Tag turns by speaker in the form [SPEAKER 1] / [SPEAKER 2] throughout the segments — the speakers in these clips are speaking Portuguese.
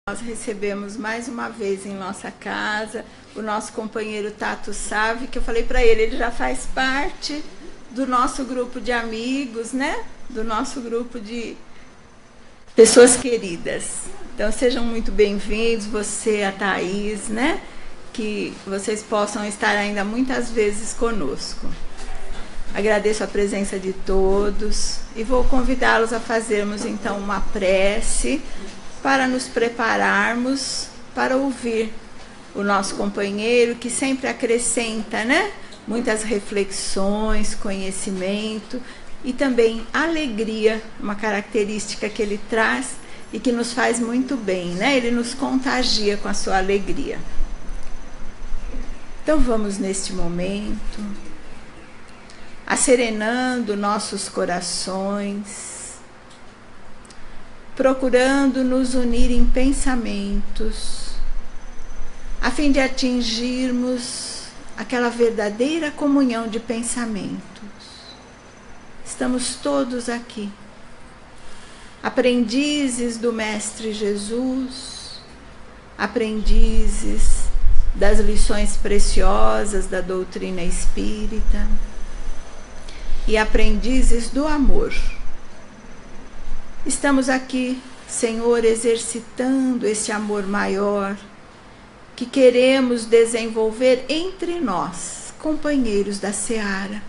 [SPEAKER 1] Nós recebemos mais uma vez em nossa casa o nosso companheiro Tato Savi, que eu falei para ele já faz parte do nosso grupo de amigos, né? Do nosso grupo de pessoas queridas. Então sejam muito bem-vindos, você, a Thaís, né? Que vocês possam estar ainda muitas vezes conosco. Agradeço a presença de todos e vou convidá-los a fazermos então uma prece para nos prepararmos para ouvir o nosso companheiro, que sempre acrescenta, né? Muitas reflexões, conhecimento e também alegria, uma característica que ele traz e que nos faz muito bem, né? Ele nos contagia com a sua alegria. Então vamos neste momento, acerenando nossos corações, procurando nos unir em pensamentos, a fim de atingirmos aquela verdadeira comunhão de pensamentos. Estamos todos aqui, aprendizes do Mestre Jesus, aprendizes das lições preciosas da doutrina espírita e aprendizes do amor. Estamos aqui, Senhor, exercitando esse amor maior que queremos desenvolver entre nós, companheiros da seara.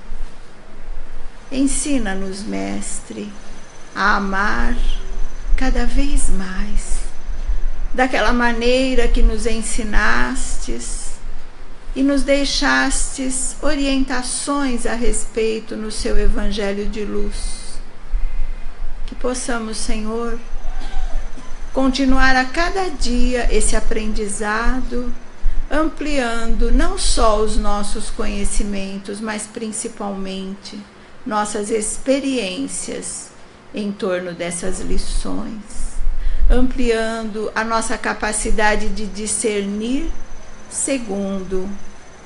[SPEAKER 1] Ensina-nos, Mestre, a amar cada vez mais, daquela maneira que nos ensinastes e nos deixastes orientações a respeito no seu Evangelho de luz. Que possamos, Senhor, continuar a cada dia esse aprendizado, ampliando não só os nossos conhecimentos, mas principalmente nossas experiências em torno dessas lições, ampliando a nossa capacidade de discernir segundo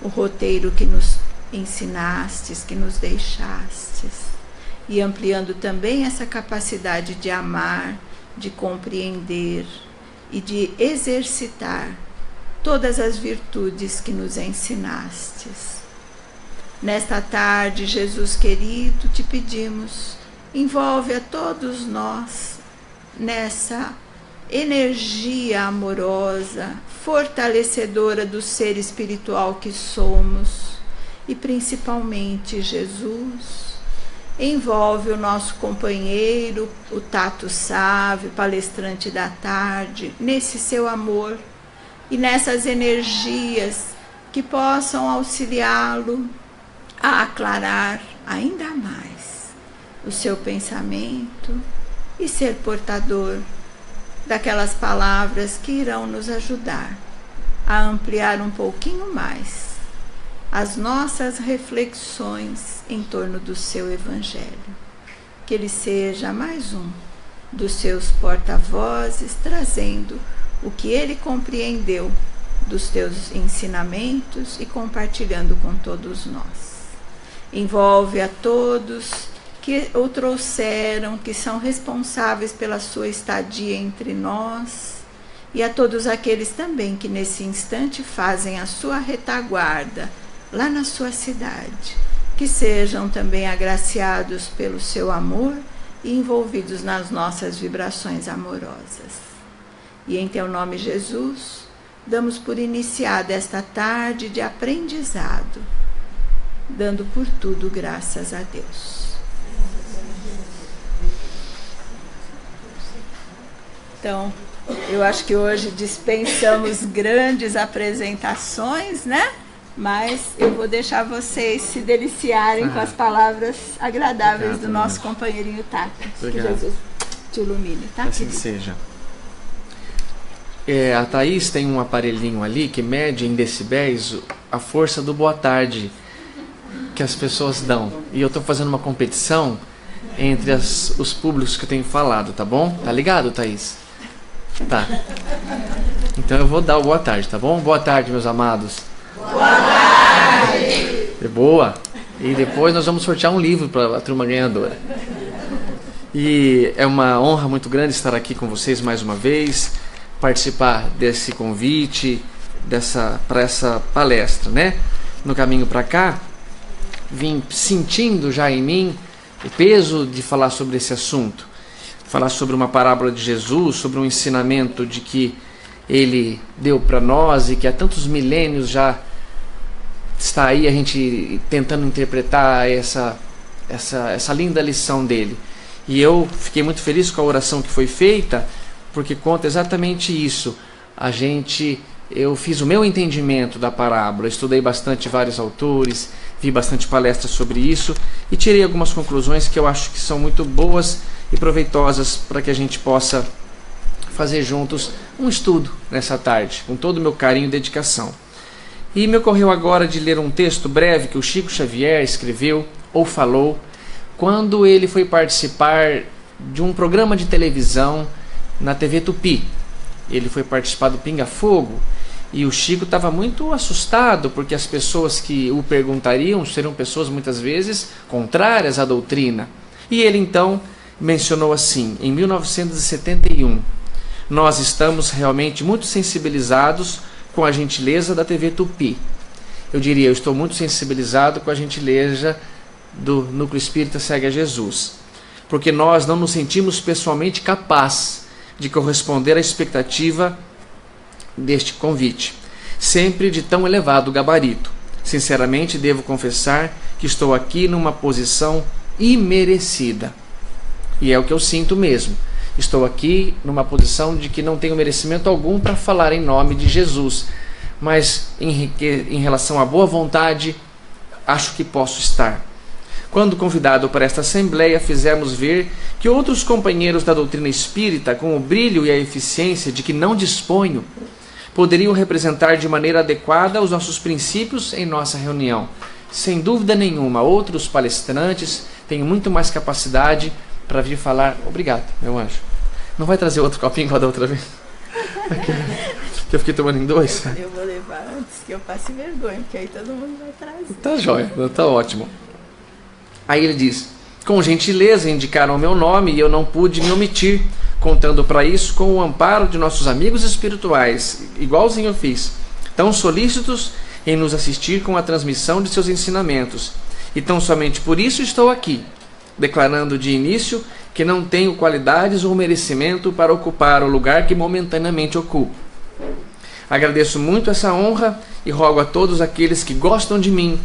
[SPEAKER 1] o roteiro que nos ensinastes, que nos deixastes, e ampliando também essa capacidade de amar, de compreender e de exercitar todas as virtudes que nos ensinastes. Nesta tarde, Jesus querido, te pedimos, envolve a todos nós nessa energia amorosa, fortalecedora do ser espiritual que somos, e principalmente, Jesus, envolve o nosso companheiro, o Tato Savi, palestrante da tarde, nesse seu amor e nessas energias que possam auxiliá-lo a aclarar ainda mais o seu pensamento e ser portador daquelas palavras que irão nos ajudar a ampliar um pouquinho mais as nossas reflexões em torno do seu Evangelho. Que ele seja mais um dos seus porta-vozes, trazendo o que ele compreendeu dos teus ensinamentos e compartilhando com todos nós. Envolve a todos que o trouxeram, que são responsáveis pela sua estadia entre nós, e a todos aqueles também que nesse instante fazem a sua retaguarda lá na sua cidade, que sejam também agraciados pelo seu amor e envolvidos nas nossas vibrações amorosas. E em teu nome, Jesus, damos por iniciada esta tarde de aprendizado, dando por tudo graças a Deus. Então, eu acho que hoje dispensamos grandes apresentações, né? Mas eu vou deixar vocês se deliciarem com as palavras agradáveis do nosso companheirinho Tato. Que Jesus te ilumine, tá?
[SPEAKER 2] Assim que seja. A Thaís tem um aparelhinho ali que mede em decibéis a força do boa tarde que as pessoas dão. E eu estou fazendo uma competição entre os públicos que eu tenho falado, tá bom? Tá ligado, Thaís? Tá. Então eu vou dar o boa tarde, tá bom? Boa tarde, meus amados.
[SPEAKER 1] Boa tarde!
[SPEAKER 2] Boa! E depois nós vamos sortear um livro para a turma ganhadora. E é uma honra muito grande estar aqui com vocês mais uma vez. participar desse convite, para essa palestra, né? No caminho para cá, vim sentindo já em mim o peso de falar sobre esse assunto, falar sobre uma parábola de Jesus, sobre um ensinamento de que ele deu para nós e que há tantos milênios já está aí a gente tentando interpretar essa linda lição dele. E eu fiquei muito feliz com a oração que foi feita, porque conta exatamente isso. Eu fiz o meu entendimento da parábola, estudei bastante vários autores, vi bastante palestras sobre isso e tirei algumas conclusões que eu acho que são muito boas e proveitosas para que a gente possa fazer juntos um estudo nessa tarde, com todo o meu carinho e dedicação. E me ocorreu agora de ler um texto breve que o Chico Xavier escreveu ou falou quando ele foi participar de um programa de televisão na TV Tupi. Ele foi participar do Pinga Fogo e o Chico estava muito assustado porque as pessoas que o perguntariam seriam pessoas muitas vezes contrárias à doutrina. E ele então mencionou assim, em 1971, nós estamos realmente muito sensibilizados com a gentileza da TV Tupi. Eu diria, eu estou muito sensibilizado com a gentileza do Núcleo Espírita Segue a Jesus, porque nós não nos sentimos pessoalmente capazes de corresponder à expectativa deste convite, sempre de tão elevado gabarito. Sinceramente, devo confessar que estou aqui numa posição imerecida. E é o que eu sinto mesmo. Estou aqui numa posição de que não tenho merecimento algum para falar em nome de Jesus, mas em relação à boa vontade, acho que posso estar. Quando convidado para esta assembleia, fizemos ver que outros companheiros da doutrina espírita, com o brilho e a eficiência de que não disponho, poderiam representar de maneira adequada os nossos princípios em nossa reunião. Sem dúvida nenhuma, outros palestrantes têm muito mais capacidade para vir falar. Obrigado, meu anjo. Não vai trazer outro copinho igual da outra vez? Que eu fiquei tomando em dois?
[SPEAKER 1] Eu vou levar antes que eu passe vergonha, porque aí todo mundo vai trazer.
[SPEAKER 2] Tá jóia, tá ótimo. Aí ele diz: com gentileza indicaram o meu nome e eu não pude me omitir, contando para isso com o amparo de nossos amigos espirituais, igualzinho eu fiz, tão solícitos em nos assistir com a transmissão de seus ensinamentos. E tão somente por isso estou aqui, declarando de início que não tenho qualidades ou merecimento para ocupar o lugar que momentaneamente ocupo. Agradeço muito essa honra e rogo a todos aqueles que gostam de mim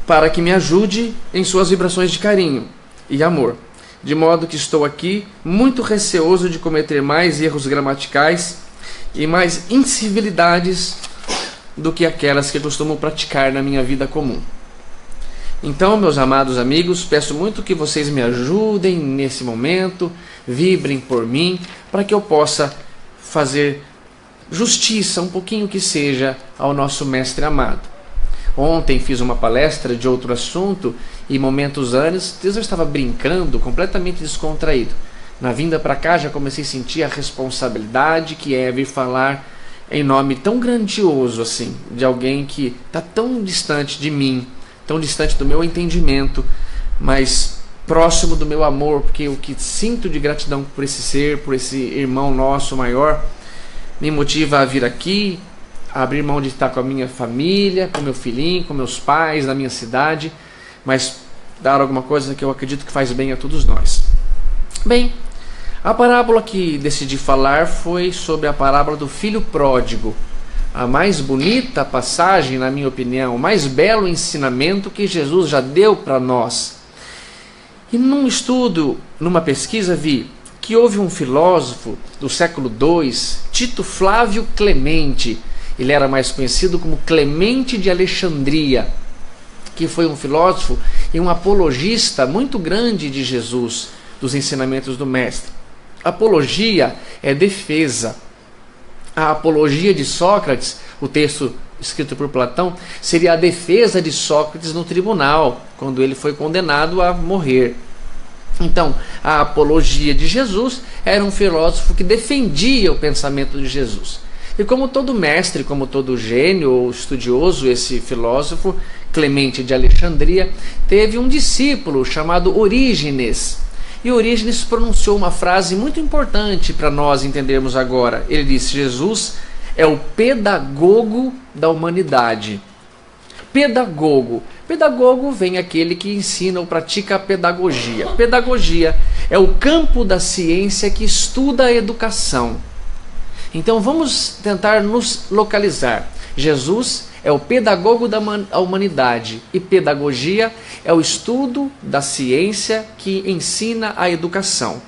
[SPEAKER 2] para que me ajude em suas vibrações de carinho e amor, de modo que estou aqui muito receoso de cometer mais erros gramaticais e mais incivilidades do que aquelas que costumo praticar na minha vida comum. Então, meus amados amigos, peço muito que vocês me ajudem nesse momento, vibrem por mim, para que eu possa fazer justiça, um pouquinho que seja, ao nosso mestre amado. Ontem fiz uma palestra de outro assunto e momentos antes eu estava brincando, completamente descontraído. Na vinda para cá já comecei a sentir a responsabilidade que é vir falar em nome tão grandioso assim, de alguém que está tão distante de mim, tão distante do meu entendimento, mas próximo do meu amor, porque o que sinto de gratidão por esse ser, por esse irmão nosso maior, me motiva a vir aqui, a abrir mão de estar com a minha família, com meu filhinho, com meus pais, na minha cidade, mas dar alguma coisa que eu acredito que faz bem a todos nós. Bem, a parábola que decidi falar foi sobre a parábola do filho pródigo, a mais bonita passagem, na minha opinião, o mais belo ensinamento que Jesus já deu para nós. E num estudo, numa pesquisa, vi que houve um filósofo do século II, Tito Flávio Clemente, ele era mais conhecido como Clemente de Alexandria, que foi um filósofo e um apologista muito grande de Jesus, dos ensinamentos do Mestre. Apologia é defesa. A apologia de Sócrates, o texto escrito por Platão, seria a defesa de Sócrates no tribunal, quando ele foi condenado a morrer. Então, a apologia de Jesus era um filósofo que defendia o pensamento de Jesus. E como todo mestre, como todo gênio ou estudioso, esse filósofo, Clemente de Alexandria, teve um discípulo chamado Orígenes. E Orígenes pronunciou uma frase muito importante para nós entendermos agora. Ele disse: Jesus é o pedagogo da humanidade. Pedagogo. Pedagogo vem aquele que ensina ou pratica a pedagogia. Pedagogia é o campo da ciência que estuda a educação. Então vamos tentar nos localizar. Jesus é o pedagogo da humanidade e pedagogia é o estudo da ciência que ensina a educação.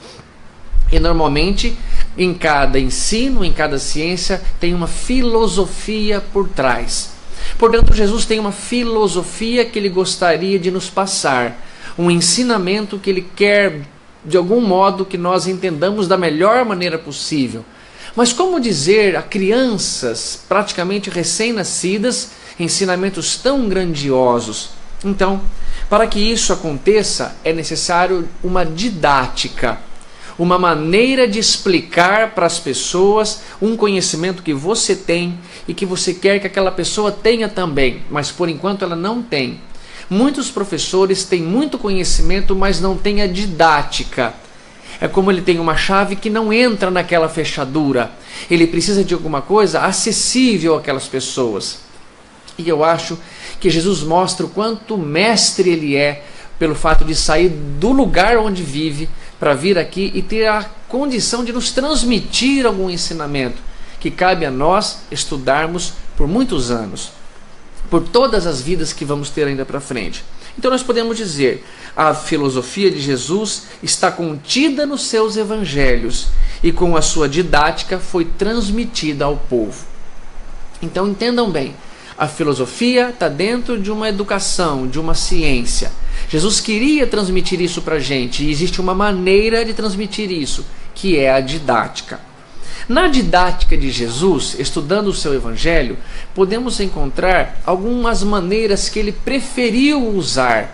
[SPEAKER 2] E normalmente em cada ensino, em cada ciência, tem uma filosofia por trás. Portanto, Jesus tem uma filosofia que ele gostaria de nos passar, um ensinamento que ele quer, de algum modo, que nós entendamos da melhor maneira possível. Mas como dizer a crianças praticamente recém-nascidas ensinamentos tão grandiosos? Então, para que isso aconteça, é necessário uma didática, uma maneira de explicar para as pessoas um conhecimento que você tem e que você quer que aquela pessoa tenha também, mas por enquanto ela não tem. Muitos professores têm muito conhecimento, mas não têm a didática. É como ele tem uma chave que não entra naquela fechadura. Ele precisa de alguma coisa acessível àquelas pessoas. E eu acho que Jesus mostra o quanto mestre ele é pelo fato de sair do lugar onde vive para vir aqui e ter a condição de nos transmitir algum ensinamento que cabe a nós estudarmos por muitos anos, por todas as vidas que vamos ter ainda para frente. Então nós podemos dizer, a filosofia de Jesus está contida nos seus evangelhos e com a sua didática foi transmitida ao povo. Então entendam bem, a filosofia está dentro de uma educação, de uma ciência. Jesus queria transmitir isso para a gente e existe uma maneira de transmitir isso, que é a didática. Na didática de Jesus, estudando o seu evangelho, podemos encontrar algumas maneiras que ele preferiu usar.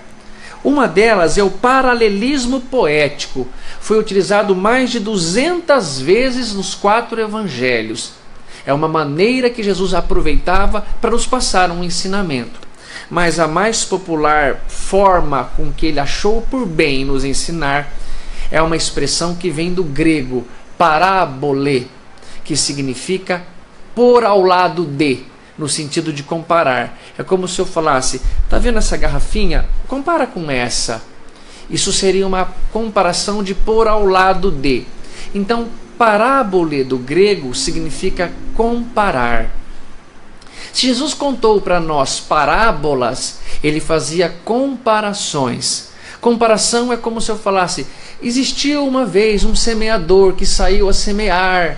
[SPEAKER 2] Uma delas é o paralelismo poético. Foi utilizado mais de 200 vezes nos 4 evangelhos. É uma maneira que Jesus aproveitava para nos passar um ensinamento. Mas a mais popular forma com que ele achou por bem nos ensinar é uma expressão que vem do grego parábole, que significa pôr ao lado de, no sentido de comparar. É como se eu falasse, tá vendo essa garrafinha? Compara com essa. Isso seria uma comparação de pôr ao lado de. Então, parábole do grego significa comparar. Se Jesus contou para nós parábolas, ele fazia comparações. Comparação é como se eu falasse, existiu uma vez um semeador que saiu a semear.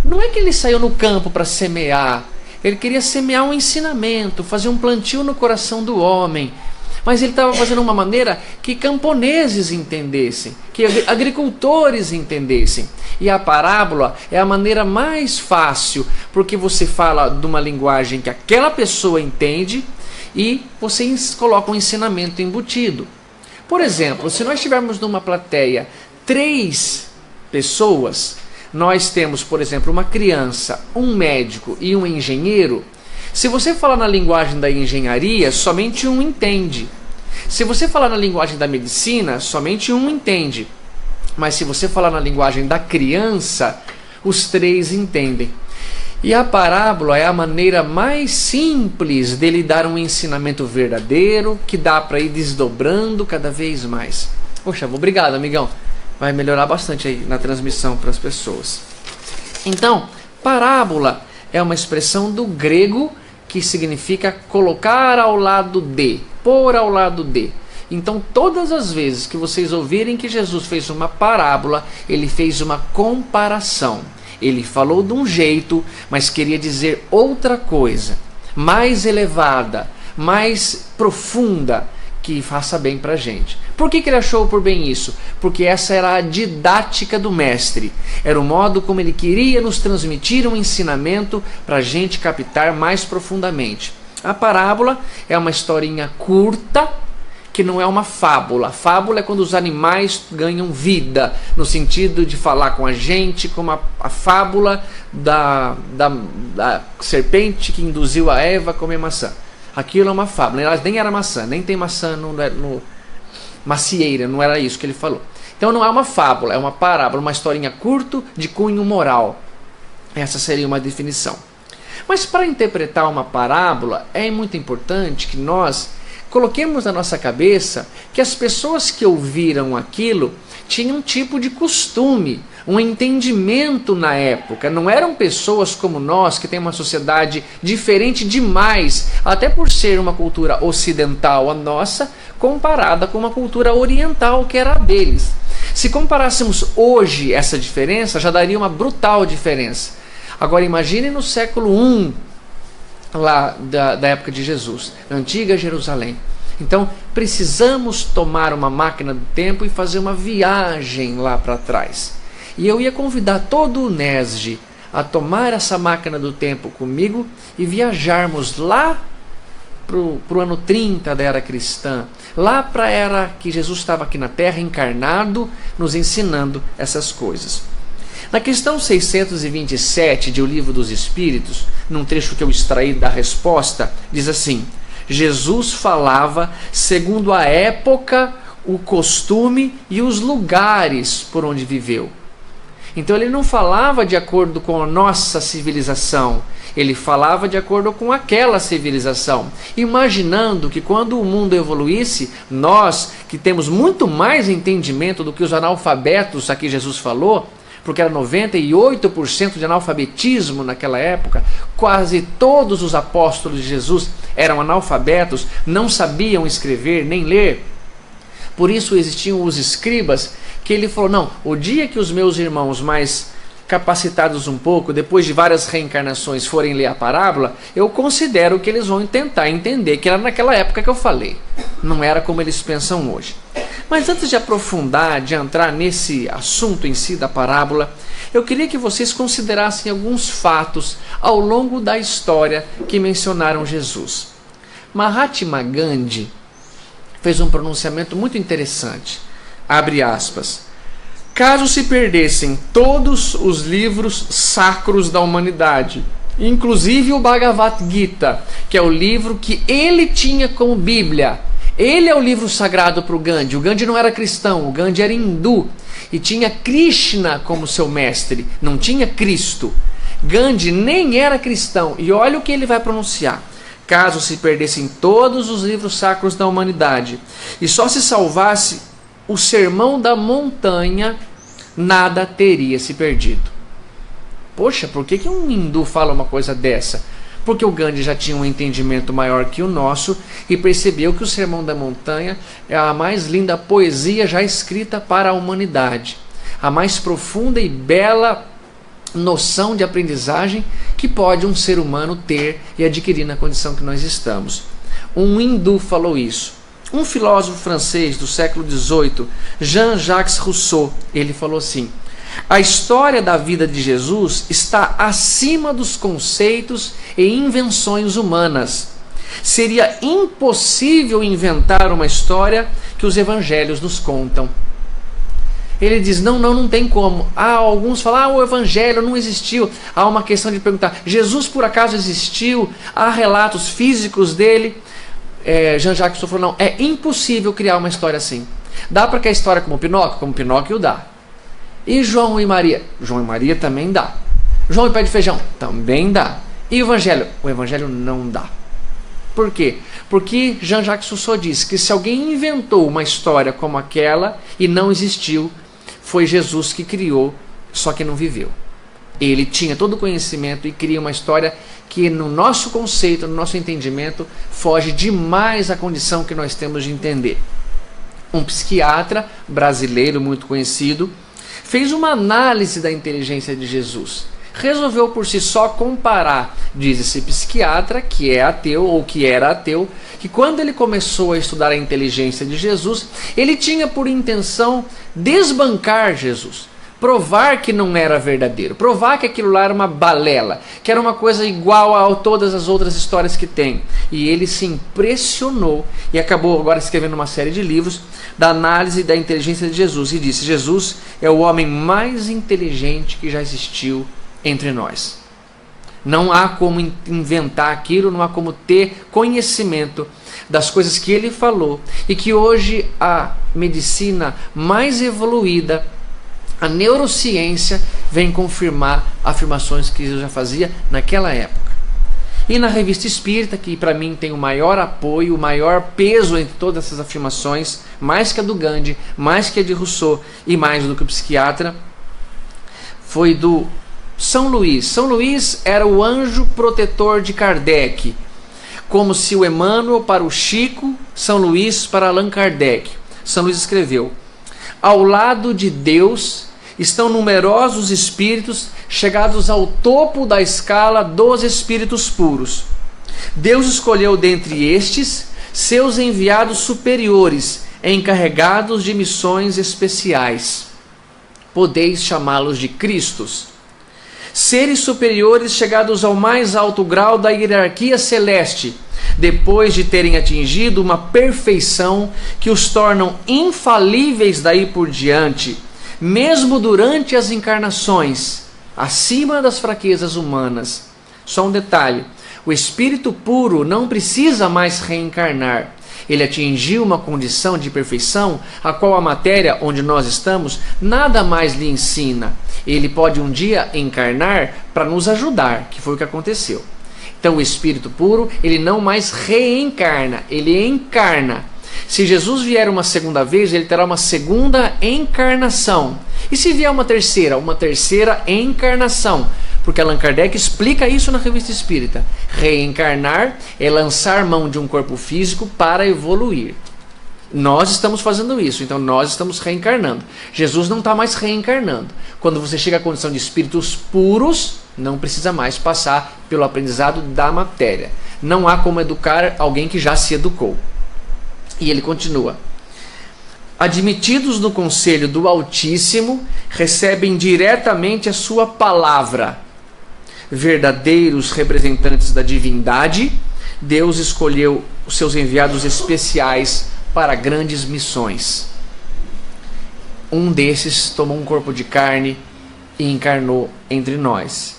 [SPEAKER 2] Não é que ele saiu no campo para semear, ele queria semear um ensinamento, fazer um plantio no coração do homem. Mas ele estava fazendo uma maneira que camponeses entendessem, que agricultores entendessem. E a parábola é a maneira mais fácil, porque você fala de uma linguagem que aquela pessoa entende e você coloca um ensinamento embutido. Por exemplo, se nós tivermos numa plateia 3 pessoas, nós temos, por exemplo, uma criança, um médico e um engenheiro. Se você falar na linguagem da engenharia, somente um entende. Se você falar na linguagem da medicina, somente um entende. Mas se você falar na linguagem da criança, os 3 entendem. E a parábola é a maneira mais simples dele dar um ensinamento verdadeiro, que dá para ir desdobrando cada vez mais. Poxa, obrigado, amigão. Vai melhorar bastante aí na transmissão para as pessoas. Então, parábola é uma expressão do grego que significa colocar ao lado de, pôr ao lado de. Então, todas as vezes que vocês ouvirem que Jesus fez uma parábola, ele fez uma comparação. Ele falou de um jeito, mas queria dizer outra coisa, mais elevada, mais profunda, que faça bem para a gente. Por que ele achou por bem isso? Porque essa era a didática do mestre. Era o modo como ele queria nos transmitir um ensinamento para a gente captar mais profundamente. A parábola é uma historinha curta, que não é uma fábula. Fábula é quando os animais ganham vida, no sentido de falar com a gente, como a fábula da serpente que induziu a Eva a comer maçã. Aquilo é uma fábula. Ela nem era maçã, nem tem maçã no macieira, não era isso que ele falou. Então não é uma fábula, é uma parábola, uma historinha curta de cunho moral. Essa seria uma definição. Mas para interpretar uma parábola, é muito importante que nós coloquemos na nossa cabeça que as pessoas que ouviram aquilo tinham um tipo de costume, um entendimento na época. Não eram pessoas como nós, que tem uma sociedade diferente demais, até por ser uma cultura ocidental a nossa, comparada com uma cultura oriental que era a deles. Se comparássemos hoje essa diferença, já daria uma brutal diferença. Agora imagine no século I, lá da época de Jesus, na antiga Jerusalém. Então precisamos tomar uma máquina do tempo e fazer uma viagem lá para trás. E eu ia convidar todo o NESG a tomar essa máquina do tempo comigo e viajarmos lá para o ano 30 da era cristã, lá para a era que Jesus estava aqui na Terra, encarnado, nos ensinando essas coisas. Na questão 627 de O Livro dos Espíritos, num trecho que eu extraí da resposta, diz assim: Jesus falava segundo a época, o costume e os lugares por onde viveu. Então ele não falava de acordo com a nossa civilização, ele falava de acordo com aquela civilização, imaginando que quando o mundo evoluísse, nós que temos muito mais entendimento do que os analfabetos a que Jesus falou, porque era 98% de analfabetismo naquela época, quase todos os apóstolos de Jesus eram analfabetos, não sabiam escrever nem ler. Por isso existiam os escribas, que ele falou, não, o dia que os meus irmãos mais capacitados um pouco, depois de várias reencarnações, forem ler a parábola, eu considero que eles vão tentar entender que era naquela época que eu falei. Não era como eles pensam hoje. Mas antes de aprofundar, de entrar nesse assunto em si da parábola, eu queria que vocês considerassem alguns fatos ao longo da história que mencionaram Jesus. Mahatma Gandhi fez um pronunciamento muito interessante. Abre aspas. Caso se perdessem todos os livros sacros da humanidade, inclusive o Bhagavad Gita, que é o livro que ele tinha como Bíblia, ele é o livro sagrado para o Gandhi. O Gandhi não era cristão, o Gandhi era hindu e tinha Krishna como seu mestre, não tinha Cristo. Gandhi nem era cristão e olha o que ele vai pronunciar. Caso se perdessem todos os livros sacros da humanidade e só se salvasse o Sermão da Montanha, nada teria se perdido. Poxa, por que um hindu fala uma coisa dessa? Porque o Gandhi já tinha um entendimento maior que o nosso e percebeu que o Sermão da Montanha é a mais linda poesia já escrita para a humanidade, a mais profunda e bela noção de aprendizagem que pode um ser humano ter e adquirir na condição que nós estamos. Um hindu falou isso. Um filósofo francês do século XVIII, Jean-Jacques Rousseau, ele falou assim: a história da vida de Jesus está acima dos conceitos e invenções humanas. Seria impossível inventar uma história que os evangelhos nos contam. Ele diz, não tem como. Alguns falam, o evangelho não existiu. Há uma questão de perguntar, Jesus por acaso existiu? Há relatos físicos dele? Jean-Jacques Rousseau falou, não, é impossível criar uma história assim. Dá para criar história como Pinóquio? Como Pinóquio dá. E João e Maria? João e Maria também dá. João e Pé de Feijão? Também dá. E o Evangelho? O Evangelho não dá. Por quê? Porque Jean-Jacques Rousseau diz que se alguém inventou uma história como aquela e não existiu, foi Jesus que criou, só que não viveu. Ele tinha todo o conhecimento e cria uma história que no nosso conceito, no nosso entendimento, foge demais à condição que nós temos de entender. Um psiquiatra brasileiro muito conhecido fez uma análise da inteligência de Jesus. Resolveu por si só comparar, diz esse psiquiatra, que é ateu ou que era ateu, que quando ele começou a estudar a inteligência de Jesus, ele tinha por intenção desbancar Jesus. Provar que não era verdadeiro, provar que aquilo lá era uma balela, que era uma coisa igual a todas as outras histórias que tem. E ele se impressionou e acabou agora escrevendo uma série de livros da análise da inteligência de Jesus e disse: Jesus é o homem mais inteligente que já existiu entre nós. Não há como inventar aquilo, não há como ter conhecimento das coisas que ele falou e que hoje a medicina mais evoluída, a neurociência, vem confirmar afirmações que eu já fazia naquela época. E na Revista Espírita, que para mim tem o maior apoio, o maior peso entre todas essas afirmações, mais que a do Gandhi, mais que a de Rousseau e mais do que o psiquiatra, foi do São Luís. São Luís era o anjo protetor de Kardec, como se o Emmanuel para o Chico, São Luís para Allan Kardec. São Luís escreveu: ao lado de Deus estão numerosos espíritos chegados ao topo da escala dos espíritos puros. Deus escolheu dentre estes seus enviados superiores, encarregados de missões especiais. Podeis chamá-los de Cristos. Seres superiores chegados ao mais alto grau da hierarquia celeste, depois de terem atingido uma perfeição que os tornam infalíveis daí por diante, mesmo durante as encarnações, acima das fraquezas humanas. Só um detalhe: o espírito puro não precisa mais reencarnar. Ele atingiu uma condição de perfeição a qual a matéria onde nós estamos nada mais lhe ensina. Ele pode um dia encarnar para nos ajudar, que foi o que aconteceu. Então o espírito puro, ele não mais reencarna, ele encarna. Se Jesus vier uma segunda vez, ele terá uma segunda encarnação. E se vier uma terceira encarnação. Porque Allan Kardec explica isso na Revista Espírita. Reencarnar é lançar mão de um corpo físico para evoluir. Nós estamos fazendo isso, então nós estamos reencarnando. Jesus não está mais reencarnando. Quando você chega à condição de espíritos puros, não precisa mais passar pelo aprendizado da matéria. Não há como educar alguém que já se educou. E ele continua: admitidos no conselho do Altíssimo, recebem diretamente a sua palavra. Verdadeiros representantes da divindade, Deus escolheu os seus enviados especiais para grandes missões. Um desses tomou um corpo de carne e encarnou entre nós.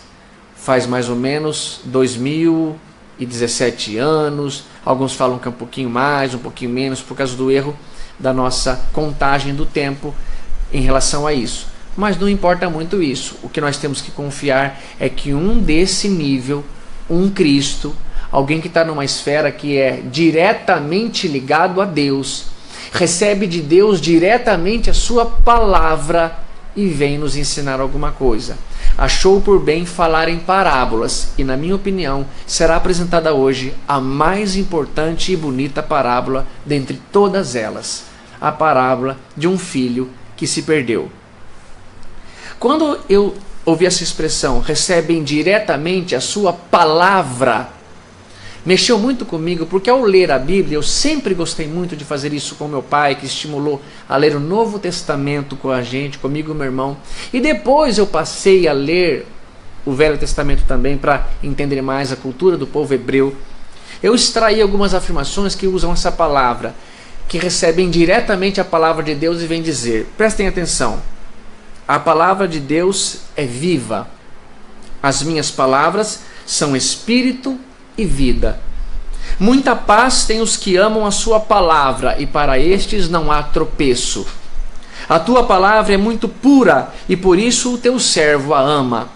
[SPEAKER 2] Faz mais ou menos 2017 anos, alguns falam que é um pouquinho mais, um pouquinho menos, por causa do erro da nossa contagem do tempo em relação a isso. Mas não importa muito isso. O que nós temos que confiar é que um desse nível, um Cristo, alguém que está numa esfera que é diretamente ligado a Deus, recebe de Deus diretamente a sua palavra e vem nos ensinar alguma coisa. Achou por bem falar em parábolas e, na minha opinião, será apresentada hoje a mais importante e bonita parábola dentre todas elas, a parábola de um filho que se perdeu. Quando eu ouvi essa expressão, recebem diretamente a sua palavra, mexeu muito comigo, porque ao ler a Bíblia, eu sempre gostei muito de fazer isso com meu pai, que estimulou a ler o Novo Testamento com a gente, comigo e meu irmão. E depois eu passei a ler o Velho Testamento também, para entender mais a cultura do povo hebreu. Eu extraí algumas afirmações que usam essa palavra, que recebem diretamente a palavra de Deus e vêm dizer, prestem atenção, a palavra de Deus é viva. As minhas palavras são espírito e vida. Muita paz tem os que amam a sua palavra, e para estes não há tropeço. A tua palavra é muito pura, e por isso o teu servo a ama.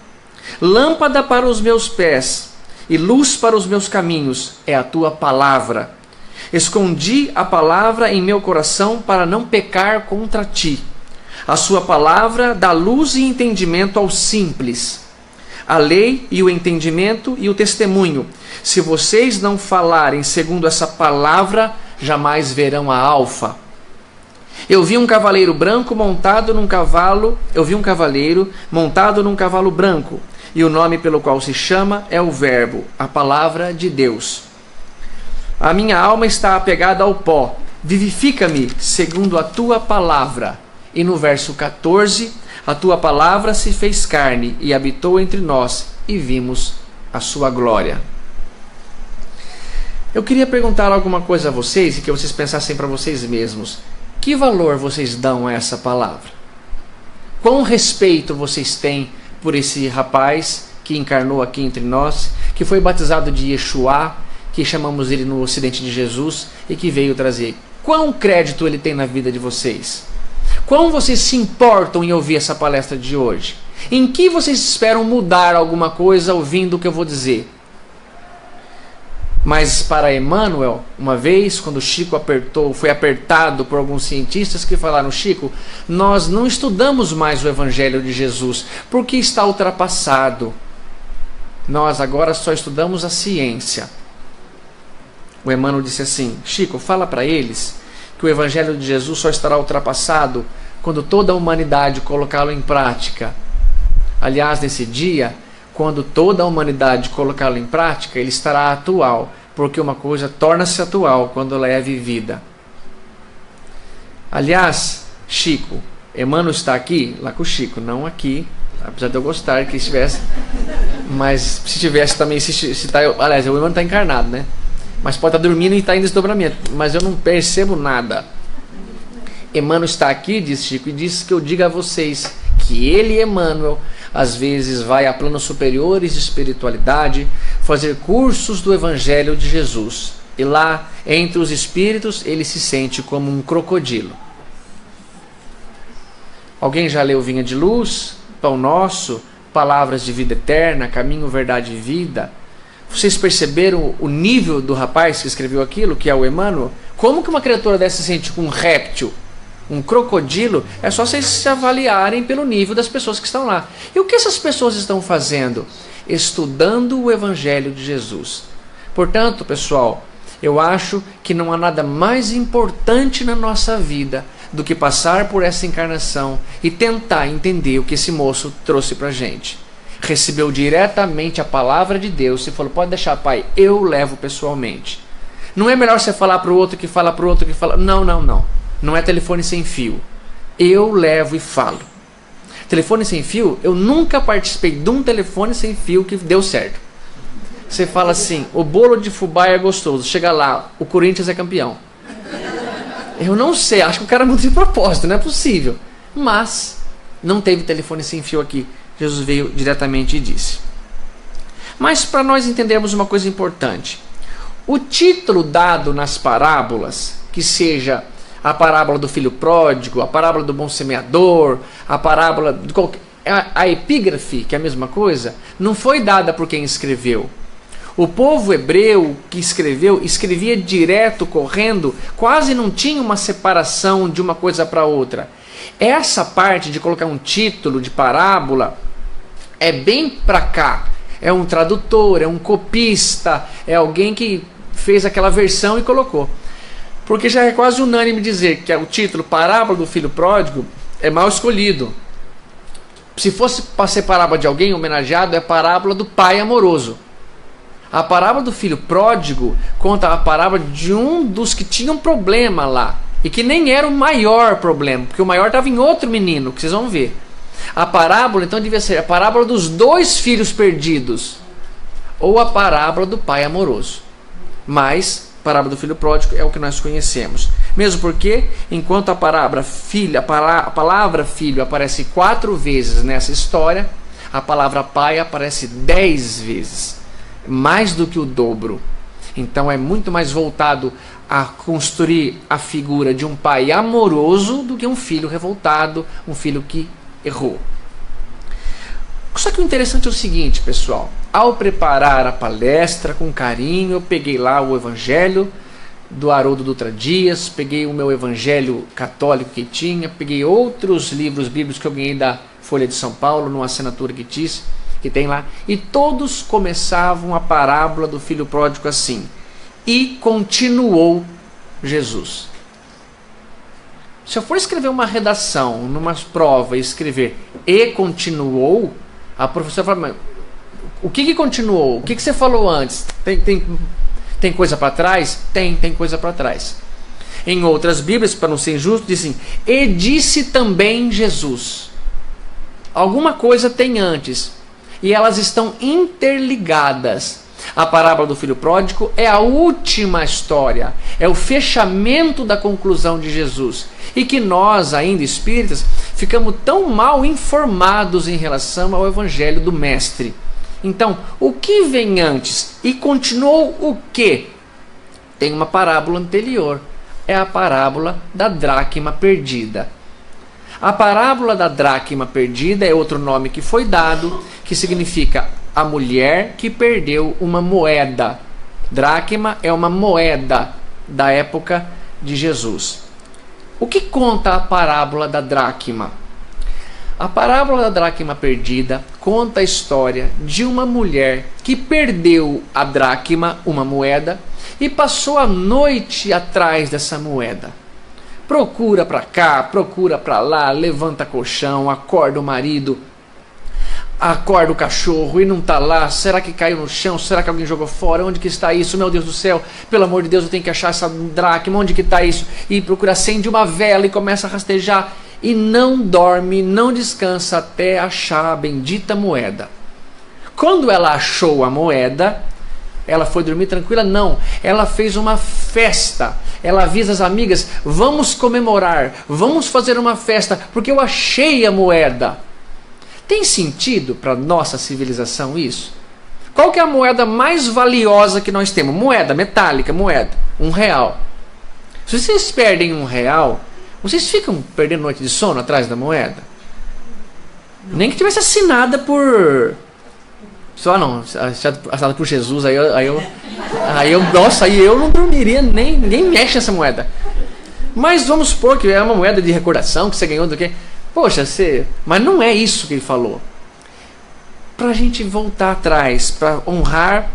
[SPEAKER 2] Lâmpada para os meus pés e luz para os meus caminhos é a tua palavra. Escondi a palavra em meu coração para não pecar contra ti. A sua palavra dá luz e entendimento aos simples. A lei e o entendimento e o testemunho. Se vocês não falarem segundo essa palavra, jamais verão a alfa. Eu vi um cavaleiro montado num cavalo branco, e o nome pelo qual se chama é o Verbo, a palavra de Deus. A minha alma está apegada ao pó. Vivifica-me segundo a tua palavra. E no verso 14, a tua palavra se fez carne e habitou entre nós, e vimos a sua glória. Eu queria perguntar alguma coisa a vocês, e que vocês pensassem para vocês mesmos. Que valor vocês dão a essa palavra? Quão respeito vocês têm por esse rapaz que encarnou aqui entre nós, que foi batizado de Yeshua, que chamamos ele no ocidente de Jesus, e que veio trazer. Quão crédito ele tem na vida de vocês? Quão vocês se importam em ouvir essa palestra de hoje? Em que vocês esperam mudar alguma coisa ouvindo o que eu vou dizer? Mas para Emmanuel, uma vez, quando Chico foi apertado por alguns cientistas que falaram: Chico, nós não estudamos mais o Evangelho de Jesus, porque está ultrapassado. Nós agora só estudamos a ciência. O Emmanuel disse assim: Chico, fala para eles que o Evangelho de Jesus só estará ultrapassado quando toda a humanidade colocá-lo em prática. Aliás, nesse dia, quando toda a humanidade colocá-lo em prática, ele estará atual, porque uma coisa torna-se atual quando ela é vivida. Aliás, Chico, Emmanuel está aqui, lá com o Chico, não aqui, apesar de eu gostar que estivesse, mas se tivesse também, aliás, o Emmanuel está encarnado, né? Mas pode estar dormindo e estar em desdobramento, mas eu não percebo nada. Emmanuel está aqui, diz Chico, e diz que eu diga a vocês que ele, Emmanuel, às vezes vai a planos superiores de espiritualidade fazer cursos do Evangelho de Jesus. E lá, entre os espíritos, ele se sente como um crocodilo. Alguém já leu Vinha de Luz, Pão Nosso, Palavras de Vida Eterna, Caminho, Verdade e Vida? Vocês perceberam o nível do rapaz que escreveu aquilo, que é o Emmanuel? Como que uma criatura dessa se sente com um réptil, um crocodilo? É só vocês se avaliarem pelo nível das pessoas que estão lá. E o que essas pessoas estão fazendo? Estudando o Evangelho de Jesus. Portanto, pessoal, eu acho que não há nada mais importante na nossa vida do que passar por essa encarnação e tentar entender o que esse moço trouxe pra gente. Recebeu diretamente a palavra de Deus e falou: pode deixar, pai, eu levo pessoalmente. Não é melhor você falar para o outro que fala para o outro que fala. Não. Não é telefone sem fio. Eu levo e falo. Telefone sem fio, eu nunca participei de um telefone sem fio que deu certo. Você fala assim: o bolo de fubá é gostoso. Chega lá, o Corinthians é campeão. Eu não sei, acho que o cara não tem propósito, não é possível. Mas não teve telefone sem fio aqui. Jesus veio diretamente e disse. Mas para nós entendermos uma coisa importante, o título dado nas parábolas, que seja a parábola do filho pródigo, a parábola do bom semeador, a parábola de a epígrafe, que é a mesma coisa, não foi dada por quem escreveu. O povo hebreu que escreveu, escrevia direto, correndo, quase não tinha uma separação de uma coisa para outra. Essa parte de colocar um título de parábola é bem para cá. É um tradutor, é um copista, é alguém que fez aquela versão e colocou. Porque já é quase unânime dizer que o título Parábola do Filho Pródigo é mal escolhido. Se fosse para ser parábola de alguém homenageado, é a parábola do pai amoroso. A parábola do filho pródigo conta a parábola de um dos que tinha um problema lá. E que nem era o maior problema, porque o maior estava em outro menino, que vocês vão ver. A parábola, então, devia ser a parábola dos 2 filhos perdidos, ou a parábola do pai amoroso. Mas a parábola do filho pródigo é o que nós conhecemos. Mesmo porque, enquanto a palavra filho aparece 4 vezes nessa história, a palavra pai aparece 10 vezes. Mais do que o dobro. Então é muito mais voltado a construir a figura de um pai amoroso do que um filho revoltado, um filho que errou. Só que o interessante é o seguinte, pessoal. Ao preparar a palestra com carinho, eu peguei lá o Evangelho do Haroldo Dutra Dias, peguei o meu Evangelho católico que tinha, peguei outros livros bíblicos que eu ganhei da Folha de São Paulo, numa assinatura que tem lá, e todos começavam a parábola do filho pródigo assim: e continuou Jesus. Se eu for escrever uma redação, numa prova, e escrever e continuou, a professora fala: mas o que continuou? O que você falou antes? Tem coisa para trás? Tem coisa para trás. Em outras Bíblias, para não ser injusto, dizem: e disse também Jesus. Alguma coisa tem antes. E elas estão interligadas. A parábola do filho pródigo é a última história, é o fechamento da conclusão de Jesus. E que nós, ainda espíritas, ficamos tão mal informados em relação ao Evangelho do Mestre. Então, o que vem antes? E continuou o quê? Tem uma parábola anterior. É a parábola da dracma perdida. A parábola da dracma perdida é outro nome que foi dado, que significa a mulher que perdeu uma moeda. Dracma é uma moeda da época de Jesus. O que conta a parábola da dracma? A parábola da dracma perdida conta a história de uma mulher que perdeu a dracma, uma moeda, e passou a noite atrás dessa moeda. Procura para cá, procura para lá, levanta colchão, acorda o marido, acorda o cachorro e não está lá. Será que caiu no chão? Será que alguém jogou fora? Onde que está isso? Meu Deus do céu, pelo amor de Deus, eu tenho que achar essa dracma. Onde que está isso? E procura, acende uma vela e começa a rastejar. E não dorme, não descansa até achar a bendita moeda. Quando ela achou a moeda, ela foi dormir tranquila? Não. Ela fez uma festa. Ela avisa as amigas, vamos comemorar, vamos fazer uma festa, porque eu achei a moeda. Tem sentido para nossa civilização isso? Qual que é a moeda mais valiosa que nós temos? Moeda metálica, moeda, R$1. Se vocês perdem R$1, vocês ficam perdendo noite de sono atrás da moeda? Nem que tivesse assinada por... Só não, assinada por Jesus, aí eu não dormiria, nem mexe nessa moeda. Mas vamos supor que é uma moeda de recordação que você ganhou do quê? Poxa, mas não é isso que ele falou. Para a gente voltar atrás, para honrar